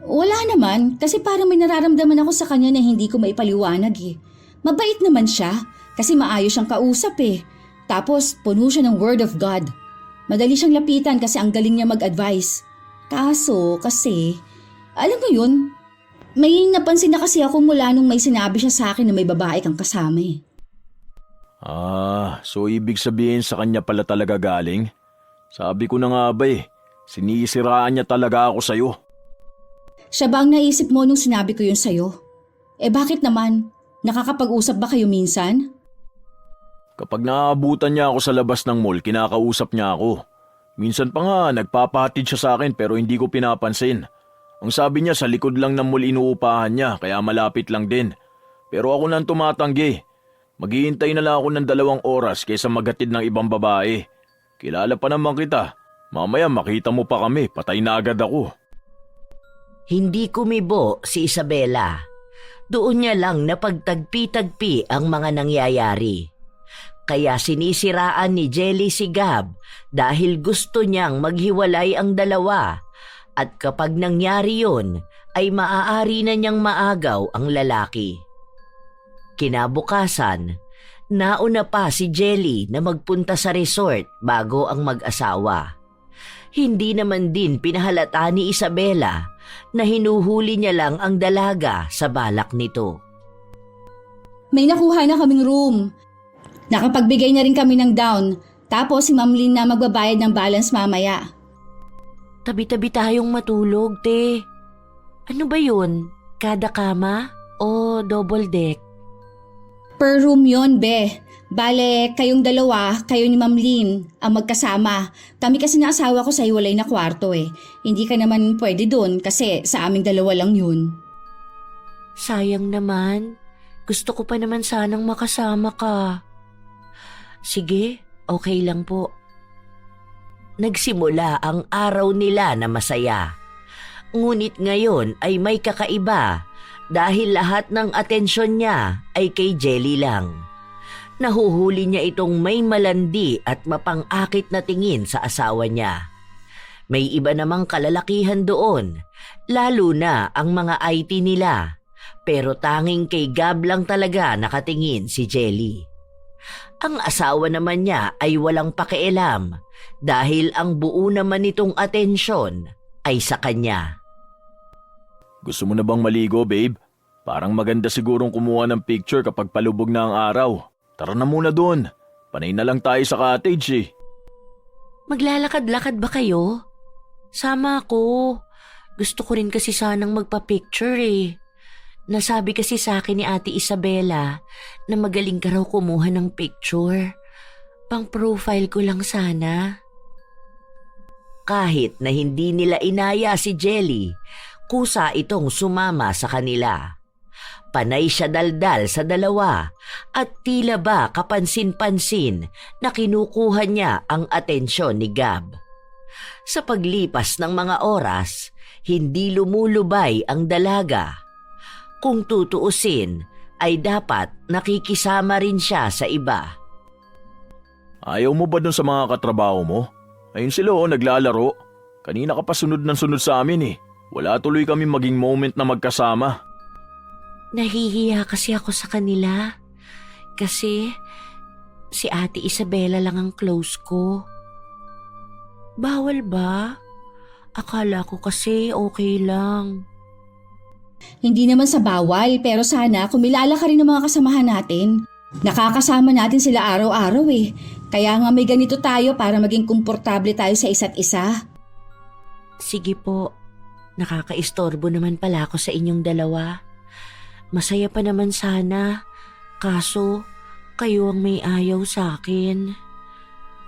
Wala naman, kasi parang may nararamdaman ako sa kanya na hindi ko maipaliwanag eh. Mabait naman siya, kasi maayos siyang kausap eh. Tapos, puno siya ng word of God. Madali siyang lapitan kasi ang galing niya mag-advise. Kaso, kasi, alam mo yun, may napansin na kasi ako mula nung may sinabi siya sa akin na may babae kang kasama eh. Ah, so ibig sabihin sa kanya pala talaga galing? Sabi ko na nga ba eh. Sinisiraan niya talaga ako sa'yo. Siya ba ang naisip mo nung sinabi ko yun sa'yo? Eh bakit naman? Nakakapag-usap ba kayo minsan? Kapag naaabutan niya ako sa labas ng mall, kinakausap niya ako. Minsan pa nga, nagpapahatid siya sa akin pero hindi ko pinapansin. Ang sabi niya sa likod lang ng mall inuupahan niya kaya malapit lang din. Pero ako nang tumatanggi. Maghihintay na lang ako ng 2 oras kaysa maghatid ng ibang babae. Kilala pa naman kita. Mamaya makita mo pa kami, patay na agad ako. Hindi kumibo si Isabela. Doon niya lang napagtagpi-tagpi ang mga nangyayari. Kaya sinisiraan ni Jelly si Gab dahil gusto niyang maghiwalay ang dalawa at kapag nangyari yun ay maaari na niyang maagaw ang lalaki. Kinabukasan, nauna pa si Jelly na magpunta sa resort bago ang mag-asawa. Hindi naman din pinahalata ni Isabela na hinuhuli niya lang ang dalaga sa balak nito. May nakuha na kaming room. Nakapagbigay na rin kami ng down. Tapos si Ma'am Lynn na magbabayad ng balance mamaya. Tabi-tabi tayong matulog, te. Ano ba yun? Kada kama o double deck? Per room yon, be. Bale, kayong dalawa, kayo ni Ma'am Lynn, ang magkasama. Kami kasi na asawa ko sa hiwalay na kwarto eh. Hindi ka naman pwede dun kasi sa aming dalawa lang yun. Sayang naman. Gusto ko pa naman sanang makasama ka. Sige, okay lang po. Nagsimula ang araw nila na masaya. Ngunit ngayon ay may kakaiba dahil lahat ng atensyon niya ay kay Jelly lang. Nahuhuli niya itong may malandi at mapang-akit na tingin sa asawa niya. May iba namang kalalakihan doon, lalo na ang mga IT nila. Pero tanging kay Gab lang talaga nakatingin si Jelly. Ang asawa naman niya ay walang pakialam dahil ang buo naman nitong atensyon ay sa kanya. Gusto mo na bang maligo, babe? Parang maganda sigurong kumuha ng picture kapag palubog na ang araw. Tara na muna doon. Panay na lang tayo sa cottage eh. Maglalakad-lakad ba kayo? Sama ako. Gusto ko rin kasi sanang magpa-picture eh. Nasabi kasi sa akin ni Ate Isabela na magaling ka raw kumuha ng picture. Pang-profile ko lang sana. Kahit na hindi nila inaya si Jelly, kusa itong sumama sa kanila. Panay siya daldal sa dalawa at tila ba kapansin-pansin na kinukuha niya ang atensyon ni Gab. Sa paglipas ng mga oras, hindi lumulubay ang dalaga. Kung tutuusin, ay dapat nakikisama rin siya sa iba. Ayaw mo ba dun sa mga katrabaho mo? Ayun sila naglalaro. Kanina ka pa sunod ng sunod sa amin eh. Wala tuloy kami maging moment na magkasama. Nahihiya kasi ako sa kanila. Kasi si Ate Isabela lang ang close ko. Bawal ba? Akala ko kasi okay lang. Hindi naman sa bawal, pero sana kumilala ka rin ng mga kasamahan natin. Nakakasama natin sila araw-araw eh. Kaya nga may ganito tayo para maging komportable tayo sa isa't isa. Sige po, nakakaistorbo naman pala ako sa inyong dalawa. Masaya pa naman sana, kaso kayo ang may ayaw sa akin.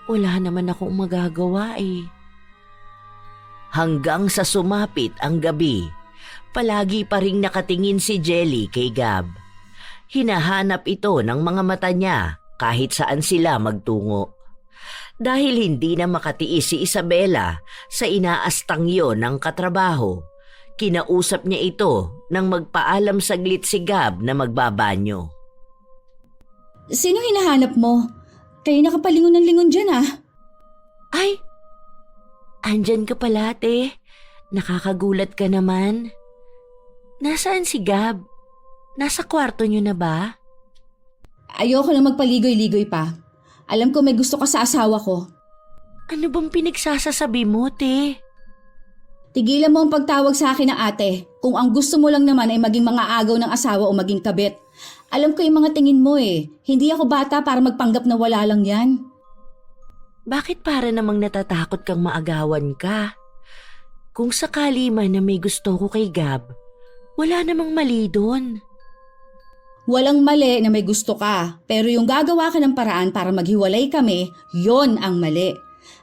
Wala naman akong magagawa eh. Hanggang sa sumapit ang gabi, palagi pa ring nakatingin si Jelly kay Gab. Hinahanap ito ng mga mata niya kahit saan sila magtungo. Dahil hindi na makatiis si Isabela sa inaastang yon ng katrabaho, kinausap niya ito nang magpaalam saglit si Gab na magbabanyo. Sino hinahanap mo? Kayo nakapalingon ng lingon dyan ah. Ay, andyan ka pala, te. Nakakagulat ka naman. Nasaan si Gab? Nasa kwarto niyo na ba? Ayoko na magpaligoy-ligoy pa. Alam ko may gusto ka sa asawa ko. Ano bang pinagsasasabi mo, te? Tigilan mo ang pagtawag sa akin ng ate. Kung ang gusto mo lang naman ay maging mga agaw ng asawa o maging kabit. Alam ko yung mga tingin mo eh. Hindi ako bata para magpanggap na wala lang yan. Bakit para namang natatakot kang maagawan ka? Kung sakali man na may gusto ko kay Gab, wala namang mali doon. Walang mali na may gusto ka, pero yung gagawa ka ng paraan para maghiwalay kami, yon ang mali.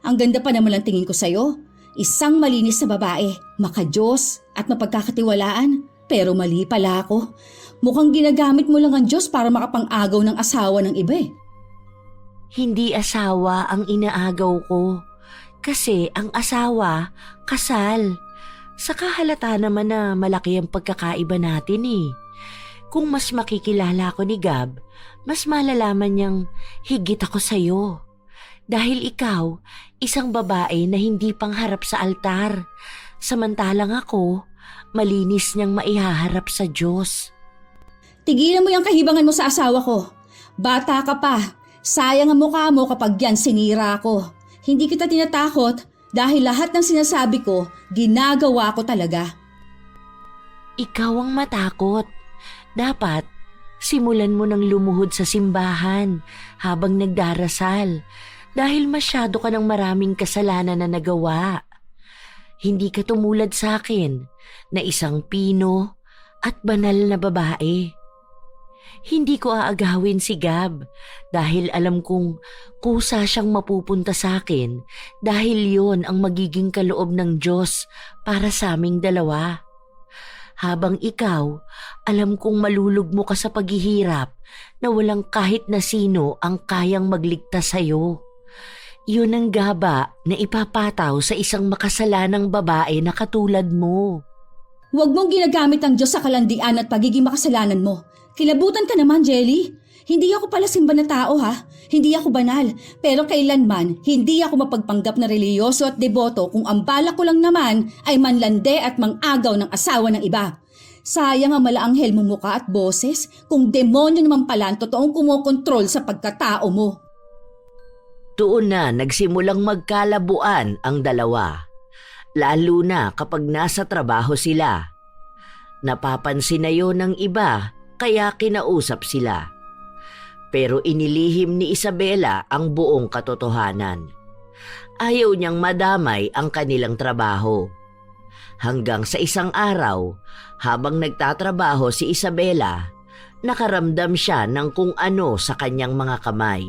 Ang ganda pa naman ang tingin ko sa'yo. Isang malinis na babae, makadiyos at mapagkakatiwalaan, pero mali pala ako. Mukhang ginagamit mo lang ang Diyos para makapang-agaw ng asawa ng iba eh. Hindi asawa ang inaagaw ko. Kasi ang asawa, kasal. Saka halata naman na malaki ang pagkakaiba natin eh. Kung mas makikilala ko ni Gab, mas malalaman niyang higit ako sa'yo. Dahil ikaw, isang babae na hindi pangharap sa altar. Samantalang ako, malinis niyang maihaharap sa Diyos. Tigilan mo yung kahibangan mo sa asawa ko. Bata ka pa. Sayang ang mukha mo kapag yan sinira ko. Hindi kita tinatakot dahil lahat ng sinasabi ko, ginagawa ko talaga. Ikaw ang matakot. Dapat, simulan mo ng lumuhod sa simbahan habang nagdarasal dahil masyado ka ng maraming kasalanan na nagawa. Hindi ka tumulad sa akin na isang pino at banal na babae. Hindi ko aagawin si Gab dahil alam kong kusa siyang mapupunta sa akin dahil yon ang magiging kaloob ng Diyos para sa aming dalawa. Habang ikaw, alam kong malulugmo ka sa paghihirap na walang kahit na sino ang kayang magligtas sa'yo. Yun ang gaba na ipapataw sa isang makasalanang babae na katulad mo. Huwag mong ginagamit ang Diyos sa kalandian at pagiging makasalanan mo. Kilabutan ka naman, Jelly. Hindi ako pala simba na tao ha. Hindi ako banal. Pero kailanman, hindi ako mapagpanggap na reliyoso at deboto kung ang balak ko lang naman ay manlande at mangagaw ng asawa ng iba. Sayang ang malaanghel mong muka at boses kung demonyo naman pala ang totoong kumokontrol sa pagkatao mo. Doon na nagsimulang magkalabuan ang dalawa. Lalo na kapag nasa trabaho sila. Napapansin na yun ng iba kaya kinausap sila. Pero inilihim ni Isabela ang buong katotohanan. Ayaw niyang madamay ang kanilang trabaho. Hanggang sa isang araw, habang nagtatrabaho si Isabela, nakaramdam siya ng kung ano sa kanyang mga kamay.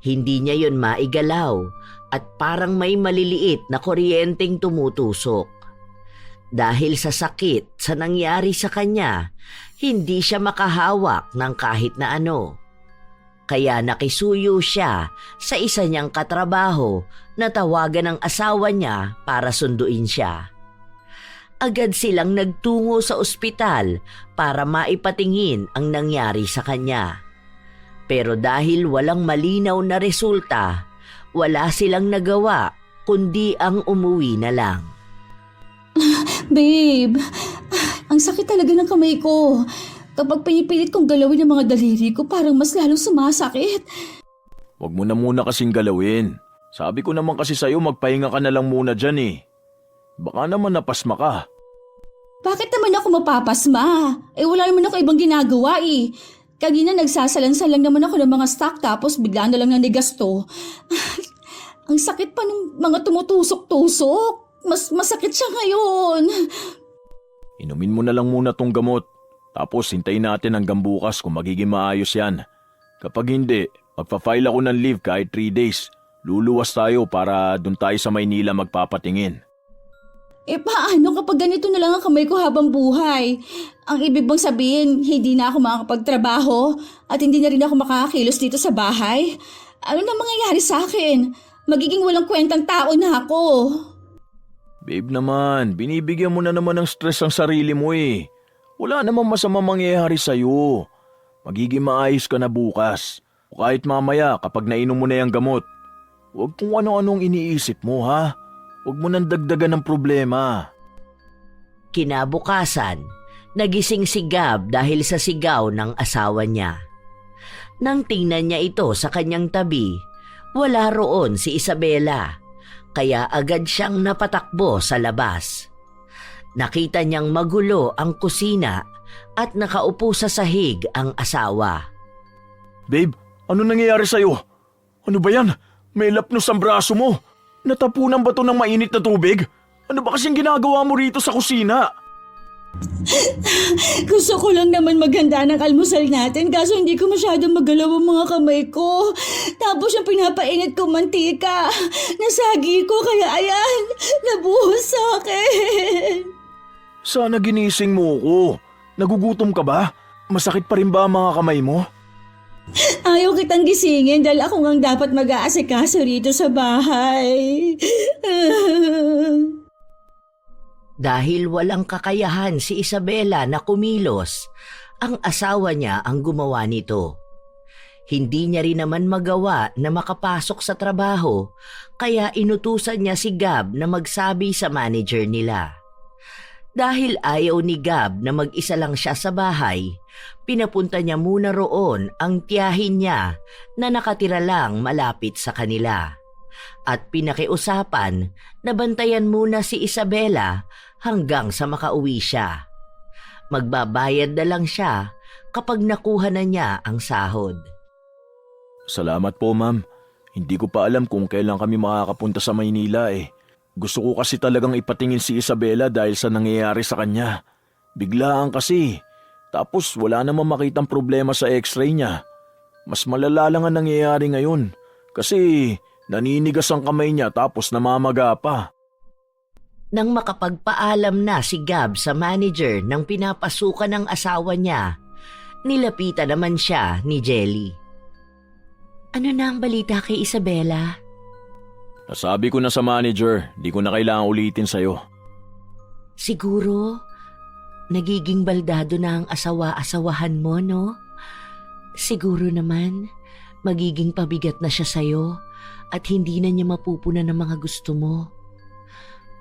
Hindi niya yon maigalaw at parang may maliliit na kuryenteng tumutusok. Dahil sa sakit sa nangyari sa kanya, hindi siya makahawak ng kahit na ano. Kaya nakisuyo siya sa isa niyang katrabaho na tawagan ng asawa niya para sunduin siya. Agad silang nagtungo sa ospital para maipatingin ang nangyari sa kanya. Pero dahil walang malinaw na resulta, wala silang nagawa kundi ang umuwi na lang. Babe, ang sakit talaga ng kamay ko. Kapag pinipilit kong galawin ang mga daliri ko, parang mas lalong sumasakit. Huwag mo na muna kasing galawin. Sabi ko naman kasi sa'yo magpahinga ka na lang muna dyan eh. Baka naman napasma ka. Bakit naman ako mapapasma? Wala naman ako ibang ginagawa eh. Kanina nagsasalan-salang naman ako ng mga stock tapos bigla na lang nanigasto. Ang sakit pa ng mga tumutusok-tusok. Mas masakit siya ngayon. Inumin mo na lang muna tong gamot. Tapos hintayin natin hanggang bukas kung magiging maayos yan. Kapag hindi, magpa-file ako ng leave kahit 3 days. Luluwas tayo para dun tayo sa Maynila magpapatingin. Paano kapag ganito na lang ang kamay ko habang buhay? Ang ibig bang sabihin, hindi na ako makakapagtrabaho at hindi na rin ako makakakilos dito sa bahay? Ano na mangyayari sa akin? Magiging walang kwentang tao na ako. Babe naman, binibigyan mo na naman ng stress ang sarili mo eh. Wala namang masama mangyayari sa'yo. Magiging maayos ka na bukas. O kahit mamaya kapag nainom mo na yung gamot. Huwag kung ano-anong iniisip mo ha. Huwag mo nang dagdagan ng problema. Kinabukasan, nagising si Gab dahil sa sigaw ng asawa niya. Nang tingnan niya ito sa kanyang tabi, wala roon si Isabela. Kaya agad siyang napatakbo sa labas. Nakita niyang magulo ang kusina at nakaupo sa sahig ang asawa. Babe, ano nangyayari sa'yo? Ano ba yan? May lapnos ang braso mo. Natapunan ba to ng mainit na tubig? Ano ba kasing ginagawa mo rito sa kusina? Gusto ko lang naman maghanda ng almusal natin kaso hindi ko masyadong magalaw ang mga kamay ko. Tapos yung pinapainit ko mantika. Nasagi ko kaya ayan, nabuhos sa akin. Sana ginising mo ko. Nagugutom ka ba? Masakit pa rin ba ang mga kamay mo? Ayaw kitang gisingin dahil ako ngang dapat mag-aasikaso rito sa bahay. Dahil walang kakayahan si Isabela na kumilos, ang asawa niya ang gumawa nito. Hindi niya rin naman magawa na makapasok sa trabaho, kaya inutusan niya si Gab na magsabi sa manager nila. Dahil ayaw ni Gab na mag-isa lang siya sa bahay, pinapunta niya muna roon ang tiyahin niya na nakatira lang malapit sa kanila. At pinakiusapan na bantayan muna si Isabela hanggang sa makauwi siya. Magbabayad na lang siya kapag nakuha na niya ang sahod. Salamat po, ma'am. Hindi ko pa alam kung kailan kami makakapunta sa Maynila eh. Gusto ko kasi talagang ipatingin si Isabela dahil sa nangyayari sa kanya. Biglaan kasi. Tapos wala namang makitang problema sa x-ray niya. Mas malala lang ang nangyayari ngayon. Kasi naninigas ang kamay niya tapos namamaga pa. Nang makapagpaalam na si Gab sa manager ng pinapasukan ng asawa niya, nilapitan naman siya ni Jelly. Ano na ang balita kay Isabela? Nasabi ko na sa manager, di ko na kailangan ulitin sa'yo. Siguro, nagiging baldado na ang asawa-asawahan mo, no? Siguro naman, magiging pabigat na siya sa'yo at hindi na niya mapupunan ng mga gusto mo.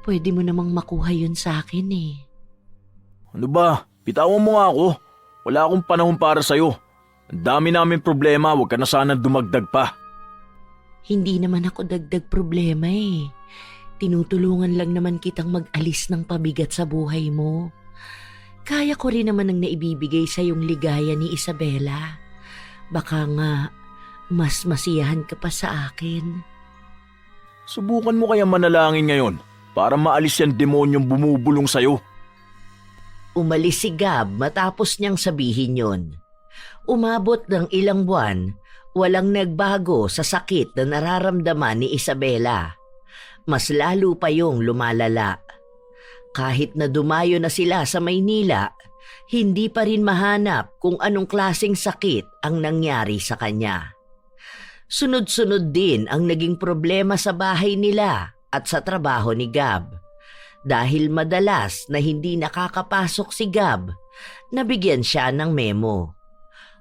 Pwede mo namang makuha yun sa akin eh. Ano ba? Bitawan mo nga ako. Wala akong panahon para sa'yo. Ang dami namin problema, huwag ka na sana dumagdag pa. Hindi naman ako dagdag problema eh. Tinutulungan lang naman kitang mag-alis ng pabigat sa buhay mo. Kaya ko rin naman ang naibibigay sa yung ligaya ni Isabela. Baka nga, mas masiyahan ka pa sa akin. Subukan mo kaya manalangin ngayon para maalis yan demonyong bumubulong sa'yo. Umalis si Gab matapos niyang sabihin yon. Umabot ng ilang buwan, walang nagbago sa sakit na nararamdaman ni Isabela. Mas lalo pa yung lumalala. Kahit na dumayo na sila sa Maynila, hindi pa rin mahanap kung anong klaseng sakit ang nangyari sa kanya. Sunod-sunod din ang naging problema sa bahay nila at sa trabaho ni Gab. Dahil madalas na hindi nakakapasok si Gab, nabigyan siya ng memo.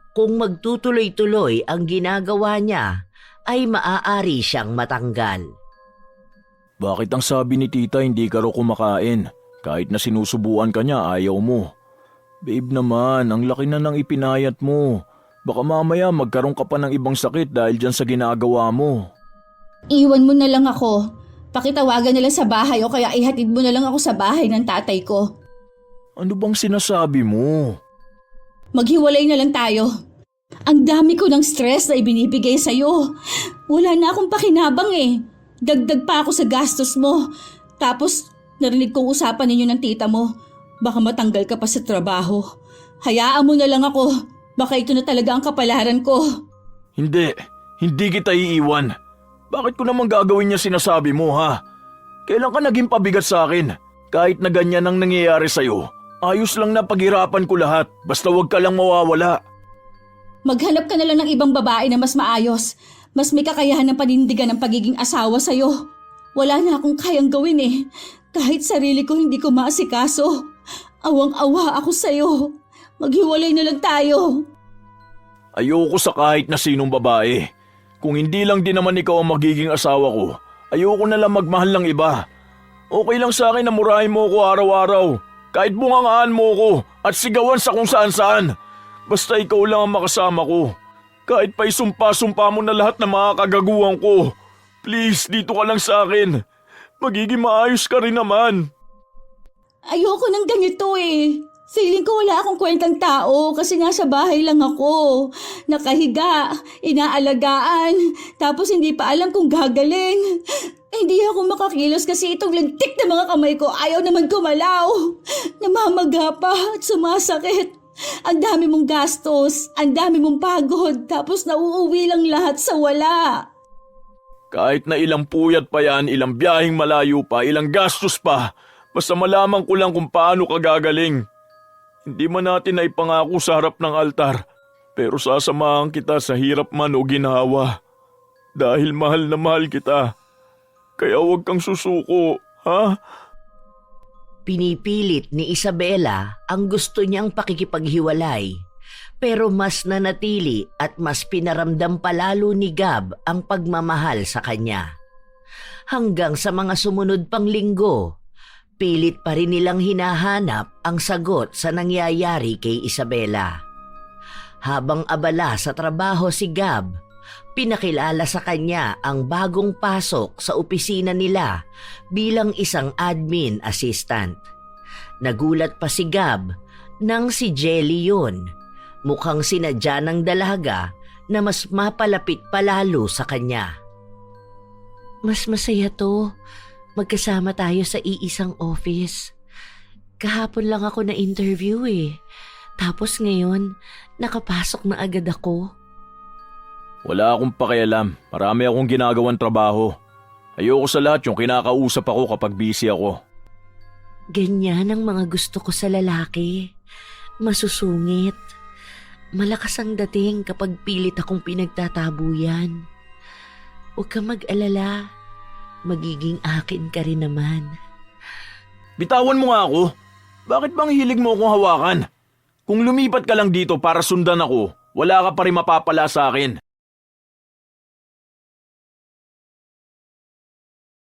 Kung magtutuloy-tuloy ang ginagawa niya, ay maaari siyang matanggal. Bakit ang sabi ni tita hindi ka raw kumakain? Kahit na sinusubuan ka niya, ayaw mo. Babe naman, ang laki na ng ipinayat mo. Baka mamaya magkaroon ka pa ng ibang sakit dahil dyan sa ginagawa mo. Iwan mo na lang ako. Pakitawagan na lang sa bahay o kaya ihatid mo na lang ako sa bahay ng tatay ko. Ano bang sinasabi mo? Maghiwalay na lang tayo. Ang dami ko ng stress na ibinibigay sa'yo. Wala na akong pakinabang eh. Dagdag pa ako sa gastos mo. Tapos narinig kong usapan ninyo ng tita mo. Baka matanggal ka pa sa trabaho. Hayaan mo na lang ako. Baka ito na talaga ang kapalaran ko. Hindi kita iiwan. Bakit ko naman gagawin niya sinasabi mo ha? Kailan ka naging pabigat sa akin? Kahit na ganyan ang nangyayari sa'yo. Ayos lang na paghirapan ko lahat. Basta wag ka lang mawawala. Maghanap ka na lang ng ibang babae na mas maayos. Mas may kakayahan ng panindigan ng pagiging asawa sa'yo. Wala na akong kayang gawin eh. Kahit sarili ko hindi ko maasikaso. Awang-awa ako sa'yo. Maghiwalay na lang tayo. Ayoko sa kahit na sinong babae. Kung hindi lang din naman ikaw ang magiging asawa ko, ayoko na lang magmahal ng iba. Okay lang sa akin na murahin mo ko araw-araw. Kahit bungangaan mo ko at sigawan sa kung saan-saan. Basta ikaw lang ang makasama ko. Kahit pa isumpa-sumpa mo na lahat ng mga kagaguhan ko. Please, dito ka lang sa akin. Magiging maayos ka rin naman. Ayoko ng ganito eh. Feeling ko wala akong kwentang tao kasi nasa bahay lang ako. Nakahiga, inaalagaan, tapos hindi pa alam kung gagaling. Hindi ako makakilos kasi itong lintik na mga kamay ko ayaw naman gumalaw. Namamaga pa at sumasakit. Ang dami mong gastos, ang dami mong pagod, tapos nauuwi lang lahat sa wala. Kahit na ilang puyat pa yan, ilang biyaheng malayo pa, ilang gastos pa, basta malaman ko lang kung paano ka gagaling. Hindi man natin na ipangako sa harap ng altar, pero sasamahan kita sa hirap man o ginhawa. Dahil mahal na mahal kita. Kaya huwag kang susuko, ha? Pinipilit ni Isabela ang gusto niyang pakikipaghiwalay, pero mas nanatili at mas pinaramdam palalo ni Gab ang pagmamahal sa kanya. Hanggang sa mga sumunod pang linggo, pilit pa rin nilang hinahanap ang sagot sa nangyayari kay Isabela. Habang abala sa trabaho si Gab, pinakilala sa kanya ang bagong pasok sa opisina nila bilang isang admin assistant. Nagulat pa si Gab nang si Jelly yun. Mukhang sinadya ng dalaga na mas mapalapit palalo sa kanya. Mas masaya to. Magkasama tayo sa iisang office. Kahapon lang ako na-interview eh. Tapos ngayon, nakapasok na agad ako. Wala akong pakialam. Marami akong ginagawang trabaho. Ayoko sa lahat yung kinakausap ako kapag busy ako. Ganyan ang mga gusto ko sa lalaki. Masusungit. Malakas ang dating kapag pilit akong pinagtatabuyan. Huwag kang mag-alala. Magiging akin ka rin naman. Bitawan mo nga ako. Bakit bang hilig mo akong hawakan? Kung lumipat ka lang dito para sundan ako, wala ka pa rin mapapala sa akin.